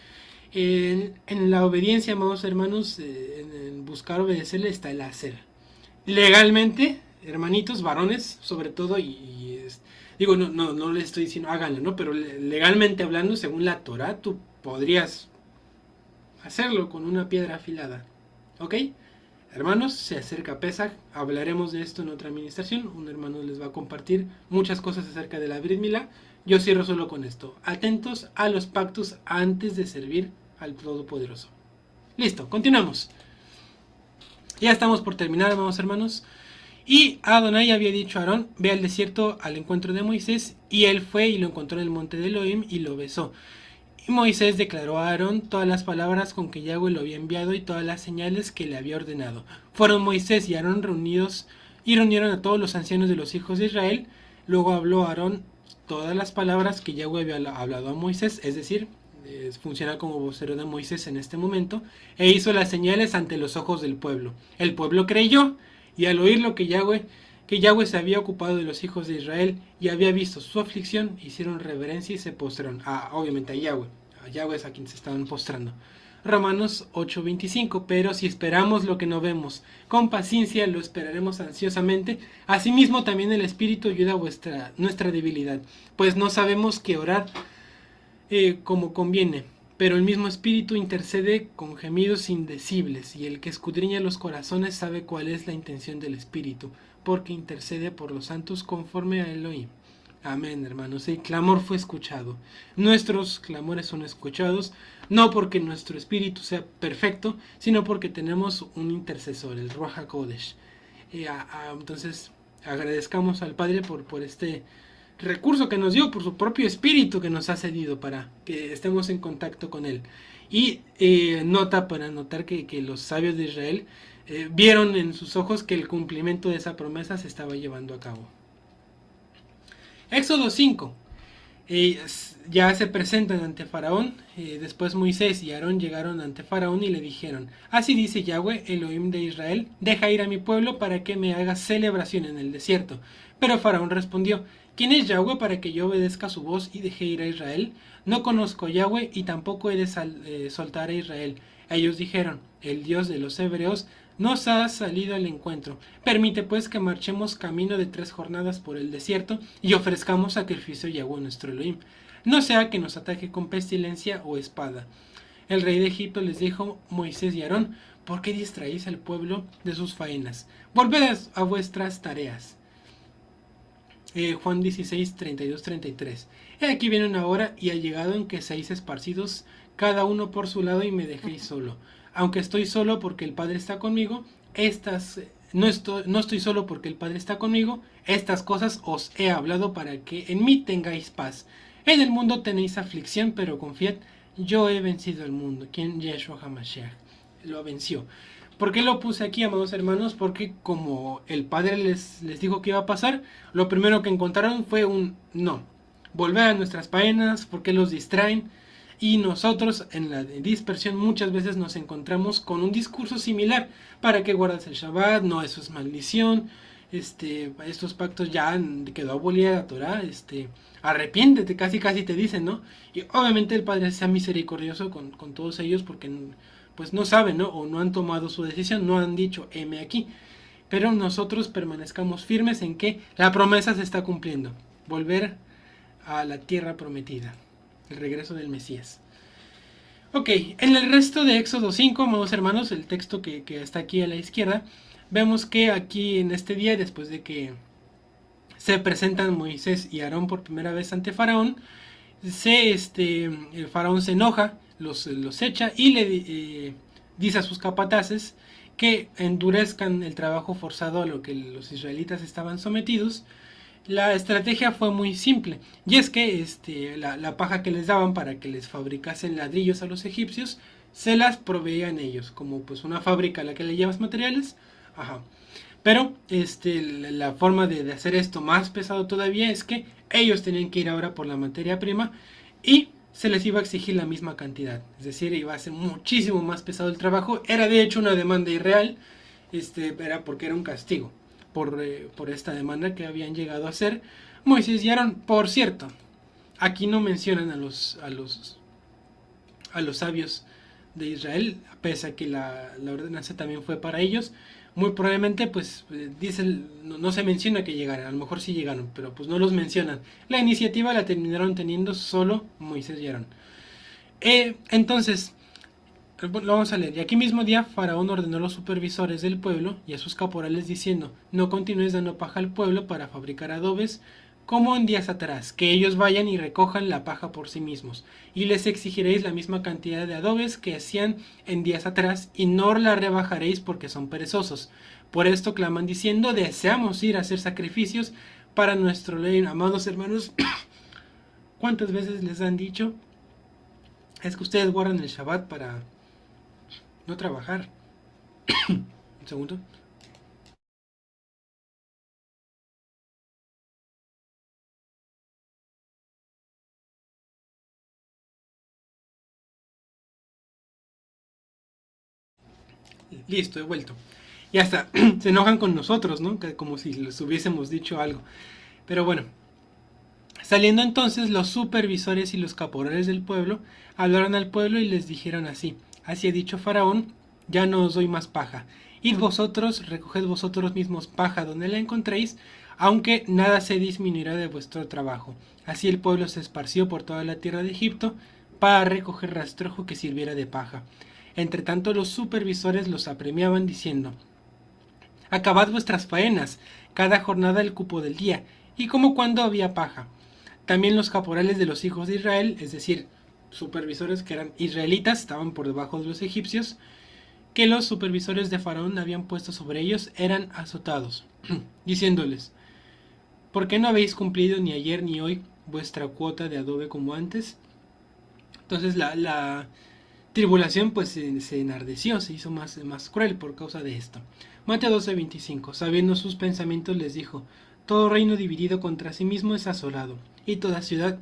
en la obediencia, amados hermanos, en buscar obedecerle está el hacer. Legalmente, hermanitos, varones, sobre todo, digo, no les estoy diciendo háganlo, ¿no? Pero legalmente hablando, según la Torah, tú podrías hacerlo con una piedra afilada. ¿Ok? Hermanos, se acerca Pesaj, hablaremos de esto en otra administración, un hermano les va a compartir muchas cosas acerca de la Brit Milá. Yo cierro solo con esto, atentos a los pactos antes de servir al Todopoderoso. Listo, continuamos. Ya estamos por terminar, amados hermanos. Y Adonai había dicho a Aarón, ve al desierto al encuentro de Moisés, y él fue y lo encontró en el monte de Elohim y lo besó. Y Moisés declaró a Aarón todas las palabras con que Yahweh lo había enviado y todas las señales que le había ordenado. Fueron Moisés y Aarón reunidos y reunieron a todos los ancianos de los hijos de Israel. Luego habló Aarón todas las palabras que Yahweh había hablado a Moisés, es decir, funciona como vocero de Moisés en este momento, e hizo las señales ante los ojos del pueblo. El pueblo creyó, y al oír lo que Yahweh se había ocupado de los hijos de Israel y había visto su aflicción, hicieron reverencia y se postraron. Obviamente a Yahweh. A Yahweh es a quien se estaban postrando. Romanos 8:25, pero si esperamos lo que no vemos, con paciencia lo esperaremos ansiosamente. Asimismo también el Espíritu ayuda a nuestra debilidad, pues no sabemos qué orar como conviene, pero el mismo Espíritu intercede con gemidos indecibles, y el que escudriña los corazones sabe cuál es la intención del Espíritu, porque intercede por los santos conforme a Elohim. Amén, hermanos. El clamor fue escuchado. Nuestros clamores son escuchados, no porque nuestro espíritu sea perfecto, sino porque tenemos un intercesor, el Ruach HaKodesh. Entonces, agradezcamos al Padre por este recurso que nos dio, por su propio espíritu que nos ha cedido para que estemos en contacto con él. Y para notar que los sabios de Israel vieron en sus ojos que el cumplimiento de esa promesa se estaba llevando a cabo. Éxodo 5. Ya se presentan ante Faraón. Después Moisés y Aarón llegaron ante Faraón y le dijeron: así dice Yahweh, Elohim de Israel, deja ir a mi pueblo para que me haga celebración en el desierto. Pero Faraón respondió: ¿quién es Yahweh para que yo obedezca su voz y deje ir a Israel? No conozco a Yahweh y tampoco he de soltar a Israel. Ellos dijeron: el Dios de los hebreos nos ha salido al encuentro. Permite pues que marchemos camino de 3 jornadas por el desierto y ofrezcamos sacrificio a Yahweh nuestro Elohim. No sea que nos ataque con pestilencia o espada. El rey de Egipto les dijo: Moisés y Aarón, ¿por qué distraéis al pueblo de sus faenas? Volved a vuestras tareas. Juan 16, 32, 33. Aquí viene una hora y ha llegado en que seáis esparcidos cada uno por su lado y me dejéis solo. Aunque estoy solo porque el Padre está conmigo, no estoy solo porque el Padre está conmigo, estas cosas os he hablado para que en mí tengáis paz. En el mundo tenéis aflicción, pero confiad, yo he vencido al mundo. ¿Quién? Yeshua HaMashiach lo venció. ¿Por qué lo puse aquí, amados hermanos? Porque como el Padre les dijo que iba a pasar, lo primero que encontraron fue un no. Volver a nuestras faenas, ¿por qué los distraen? Y nosotros en la dispersión muchas veces nos encontramos con un discurso similar. ¿Para qué guardas el Shabbat? No, eso es maldición. Estos pactos ya quedó abolida la Torah. Arrepiéntete, casi te dicen, ¿no? Y obviamente el Padre sea misericordioso con todos ellos porque pues no saben, ¿no? O no han tomado su decisión, no han dicho, heme aquí. Pero nosotros permanezcamos firmes en que la promesa se está cumpliendo. Volver a la tierra prometida. El regreso del Mesías. Ok, en el resto de Éxodo 5, amados hermanos, el texto que está aquí a la izquierda, vemos que aquí en este día, después de que se presentan Moisés y Aarón por primera vez ante Faraón, el Faraón se enoja, los echa y le dice a sus capataces que endurezcan el trabajo forzado a lo que los israelitas estaban sometidos. La estrategia fue muy simple, y es que la paja que les daban para que les fabricasen ladrillos a los egipcios, se las proveían ellos, como pues una fábrica a la que le llevas materiales. Pero la forma de hacer esto más pesado todavía es que ellos tenían que ir ahora por la materia prima y se les iba a exigir la misma cantidad, es decir, iba a ser muchísimo más pesado el trabajo. Era de hecho una demanda irreal, era porque era un castigo por esta demanda que habían llegado a hacer Moisés y Aarón. Por cierto, aquí no mencionan a los sabios de Israel, pese a que la ordenanza también fue para ellos. Muy probablemente pues no se menciona que llegaran, a lo mejor sí llegaron, pero pues no los mencionan. La iniciativa la terminaron teniendo solo Moisés y Aarón. Entonces, Lo vamos a leer. Y aquí mismo día Faraón ordenó a los supervisores del pueblo y a sus caporales diciendo: no continúes dando paja al pueblo para fabricar adobes como en días atrás, que ellos vayan y recojan la paja por sí mismos, y les exigiréis la misma cantidad de adobes que hacían en días atrás, y no la rebajaréis porque son perezosos. Por esto claman diciendo: deseamos ir a hacer sacrificios para nuestro ley. Amados hermanos, ¿cuántas veces les han dicho? Es que ustedes guardan el Shabbat para no trabajar. Un segundo. Listo, he vuelto. Ya está. Se enojan con nosotros, ¿no? Como si les hubiésemos dicho algo. Pero bueno. Saliendo entonces los supervisores y los caporales del pueblo, hablaron al pueblo y les dijeron así: así ha dicho Faraón, ya no os doy más paja. Id vosotros, recoged vosotros mismos paja donde la encontréis, aunque nada se disminuirá de vuestro trabajo. Así el pueblo se esparció por toda la tierra de Egipto para recoger rastrojo que sirviera de paja. Entre tanto los supervisores los apremiaban diciendo: acabad vuestras faenas, cada jornada el cupo del día, y como cuando había paja. También los caporales de los hijos de Israel, es decir, supervisores que eran israelitas, estaban por debajo de los egipcios, que los supervisores de Faraón habían puesto sobre ellos, eran azotados, diciéndoles: ¿por qué no habéis cumplido ni ayer ni hoy vuestra cuota de adobe como antes? Entonces la tribulación pues se enardeció, se hizo más cruel por causa de esto. Mateo 12:25. Sabiendo sus pensamientos les dijo: todo reino dividido contra sí mismo es asolado, y toda ciudad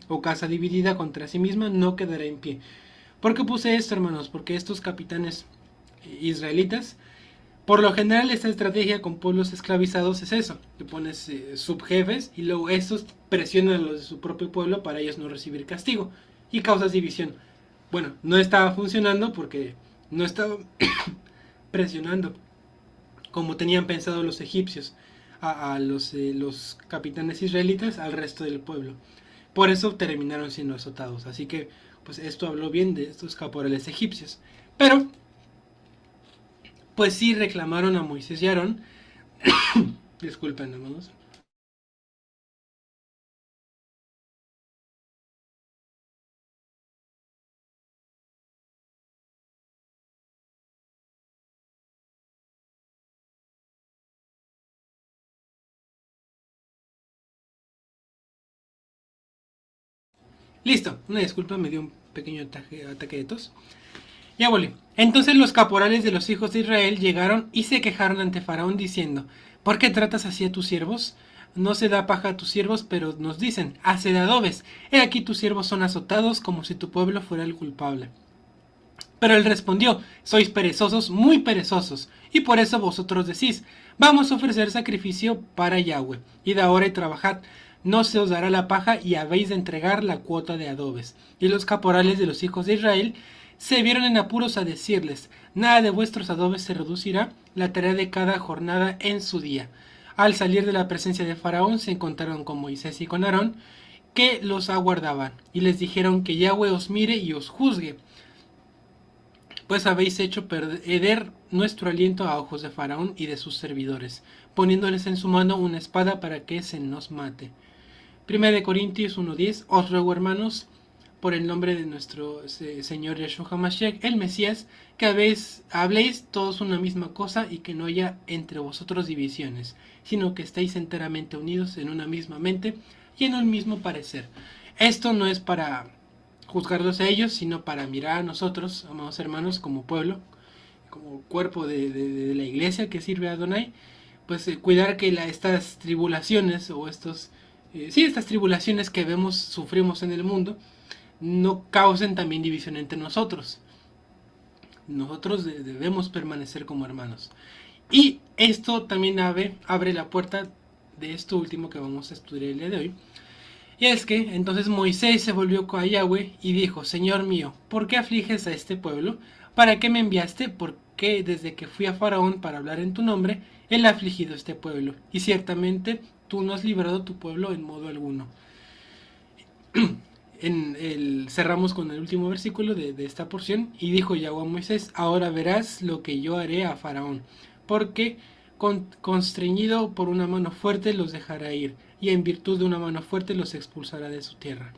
o casa dividida contra sí misma no quedará en pie. ¿Por qué puse esto, hermanos? Porque estos capitanes israelitas, por lo general esta estrategia con pueblos esclavizados es eso: te pones subjefes y luego estos presionan a los de su propio pueblo para ellos no recibir castigo y causas división. Bueno, no estaba funcionando porque no estaba presionando como tenían pensado los egipcios a los capitanes israelitas al resto del pueblo. Por eso terminaron siendo azotados. Así que pues esto habló bien de estos caporales egipcios. Pero pues sí reclamaron a Moisés y Aarón. Disculpen, hermanos. Listo, una disculpa, me dio un pequeño ataque de tos. Ya volví. Entonces los caporales de los hijos de Israel llegaron y se quejaron ante Faraón diciendo: ¿por qué tratas así a tus siervos? No se da paja a tus siervos, pero nos dicen: haced adobes. He aquí tus siervos son azotados como si tu pueblo fuera el culpable. Pero él respondió: sois perezosos, muy perezosos, y por eso vosotros decís: vamos a ofrecer sacrificio para Yahweh. Id ahora y trabajad, no se os dará la paja, y habéis de entregar la cuota de adobes. Y los caporales de los hijos de Israel se vieron en apuros a decirles: nada de vuestros adobes se reducirá, la tarea de cada jornada en su día. Al salir de la presencia de Faraón se encontraron con Moisés y con Aarón, que los aguardaban, y les dijeron: que Yahweh os mire y os juzgue, pues habéis hecho perder nuestro aliento a ojos de Faraón y de sus servidores, poniéndoles en su mano una espada para que se nos mate. 1 Corintios 1:10. Os ruego, hermanos, por el nombre de nuestro Señor Yeshua HaMashiach, el Mesías, que habléis todos una misma cosa y que no haya entre vosotros divisiones, sino que estéis enteramente unidos en una misma mente y en un mismo parecer. Esto no es para juzgarlos a ellos, sino para mirar a nosotros, amados hermanos, como pueblo, como cuerpo de la iglesia que sirve a Adonai, pues cuidar que estas tribulaciones o estas tribulaciones que sufrimos en el mundo, no causen también división entre nosotros. Nosotros debemos permanecer como hermanos. Y esto también abre la puerta de esto último que vamos a estudiar el día de hoy. Y es que entonces Moisés se volvió a Yahweh y dijo: Señor mío, ¿por qué afliges a este pueblo? ¿Para qué me enviaste? Porque desde que fui a Faraón para hablar en tu nombre, él ha afligido a este pueblo. Y ciertamente tú no has librado a tu pueblo en modo alguno. Cerramos con el último versículo de esta porción. Y dijo Yahweh a Moisés: ahora verás lo que yo haré a Faraón, porque constreñido por una mano fuerte los dejará ir, y en virtud de una mano fuerte los expulsará de su tierra.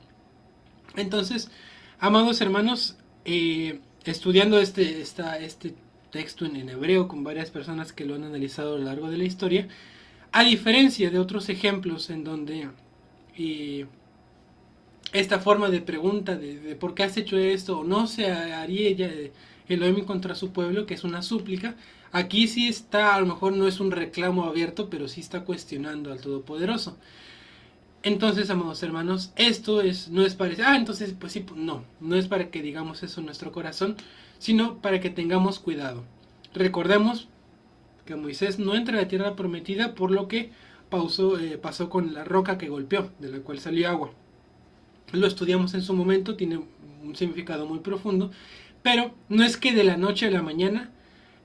Entonces, amados hermanos, estudiando este texto en hebreo con varias personas que lo han analizado a lo largo de la historia, a diferencia de otros ejemplos en donde esta forma de pregunta de por qué has hecho esto o no se haría ella Elohim contra su pueblo, que es una súplica, aquí sí está, a lo mejor no es un reclamo abierto, pero sí está cuestionando al Todopoderoso. Entonces, amados hermanos, esto no es para decir, entonces pues sí, no es para que digamos eso en nuestro corazón, sino para que tengamos cuidado. Recordemos que Moisés no entra a la tierra prometida por lo que pasó con la roca que golpeó, de la cual salió agua. Lo estudiamos en su momento, tiene un significado muy profundo, pero no es que de la noche a la mañana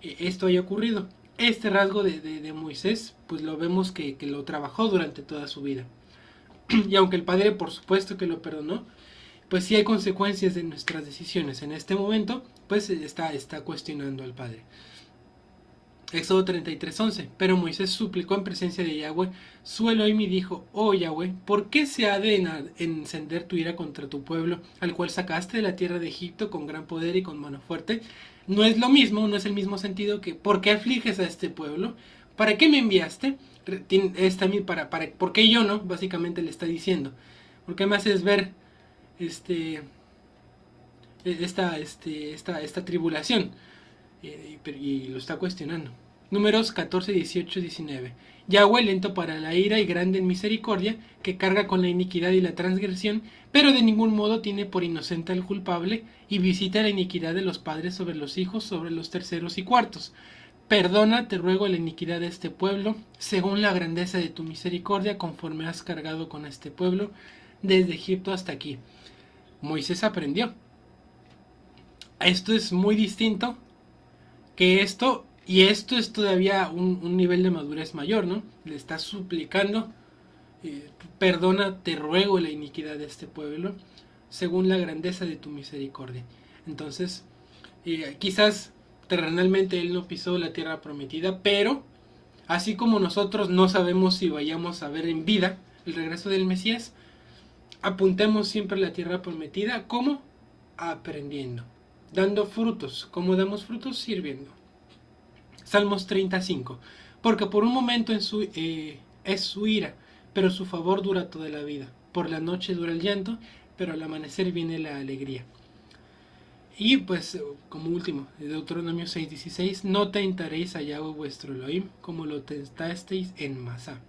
esto haya ocurrido. Este rasgo de Moisés, pues lo vemos que lo trabajó durante toda su vida. Y aunque el Padre por supuesto que lo perdonó, pues sí hay consecuencias de nuestras decisiones. En este momento, pues está cuestionando al Padre. Éxodo 33:11. Pero Moisés suplicó en presencia de Yahweh su Elohim y dijo: oh Yahweh, ¿por qué se ha de encender tu ira contra tu pueblo, al cual sacaste de la tierra de Egipto con gran poder y con mano fuerte? No es lo mismo, no es el mismo sentido que ¿por qué afliges a este pueblo? ¿Para qué me enviaste? ¿Por qué yo no? Básicamente le está diciendo. ¿Por qué me haces ver esta tribulación? Y lo está cuestionando. Números 14, 18, 19. Yahweh, lento para la ira y grande en misericordia, que carga con la iniquidad y la transgresión, pero de ningún modo tiene por inocente al culpable, y visita la iniquidad de los padres sobre los hijos, sobre los terceros y cuartos. Perdona, te ruego, la iniquidad de este pueblo, según la grandeza de tu misericordia, conforme has cargado con este pueblo, desde Egipto hasta aquí. Moisés aprendió. Esto es muy distinto que esto, y esto es todavía un nivel de madurez mayor, ¿no? Le está suplicando, perdona, te ruego, la iniquidad de este pueblo, según la grandeza de tu misericordia. Entonces, quizás terrenalmente él no pisó la tierra prometida, pero así como nosotros no sabemos si vayamos a ver en vida el regreso del Mesías, apuntemos siempre a la tierra prometida. ¿Cómo? Aprendiendo, dando frutos. ¿Cómo damos frutos? Sirviendo. Salmos 35. Porque por un momento es su ira, pero su favor dura toda la vida. Por la noche dura el llanto, pero al amanecer viene la alegría. Y pues, como último, Deuteronomio 6:16, no tentaréis a Yahweh vuestro Elohim, como lo tentasteis en Masá.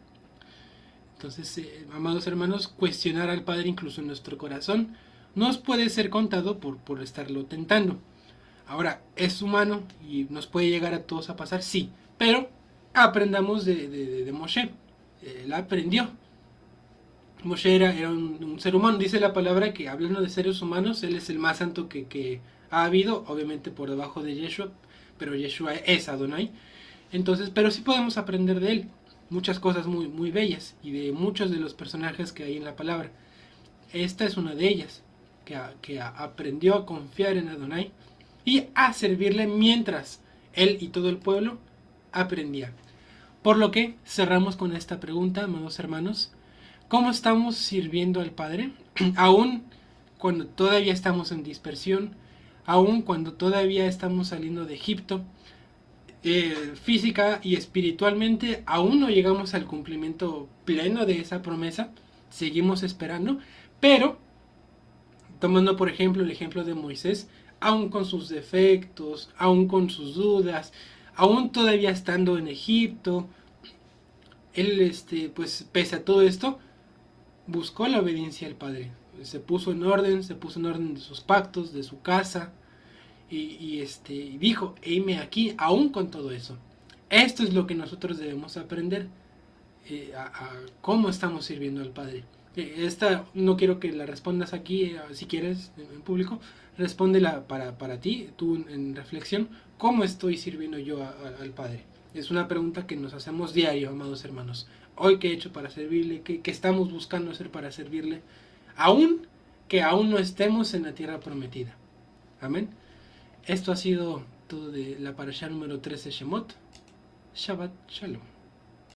Entonces, amados hermanos, cuestionar al Padre incluso en nuestro corazón nos puede ser contado por estarlo tentando. Ahora, es humano y nos puede llegar a todos a pasar, sí, pero aprendamos de Moshe. Él aprendió. Moshe era un ser humano, dice la palabra que, hablando de seres humanos, él es el más santo que ha habido, obviamente por debajo de Yeshua, pero Yeshua es Adonai. Entonces, pero sí podemos aprender de él muchas cosas muy, muy bellas, y de muchos de los personajes que hay en la palabra. Esta es una de ellas, que aprendió a confiar en Adonai y a servirle mientras él y todo el pueblo aprendían. Por lo que cerramos con esta pregunta, amados hermanos: ¿cómo estamos sirviendo al Padre? Aún cuando todavía estamos en dispersión, aún cuando todavía estamos saliendo de Egipto, física y espiritualmente aún no llegamos al cumplimiento pleno de esa promesa, seguimos esperando, pero tomando por ejemplo el ejemplo de Moisés, aún con sus defectos, aún con sus dudas, aún todavía estando en Egipto, él pues pese a todo esto buscó la obediencia al Padre, se puso en orden de sus pactos, de su casa, y dijo: heme aquí, aún con todo eso. Esto es lo que nosotros debemos aprender, a cómo estamos sirviendo al Padre. Esta no quiero que la respondas aquí, si quieres, en público. Respóndela para ti, tú en reflexión: ¿cómo estoy sirviendo yo al Padre? Es una pregunta que nos hacemos diario, amados hermanos. Hoy, ¿qué he hecho para servirle? ¿Qué estamos buscando hacer para servirle? Aún que aún no estemos en la tierra prometida. Amén. Esto ha sido todo de la parashá número 13 Shemot. Shabbat Shalom.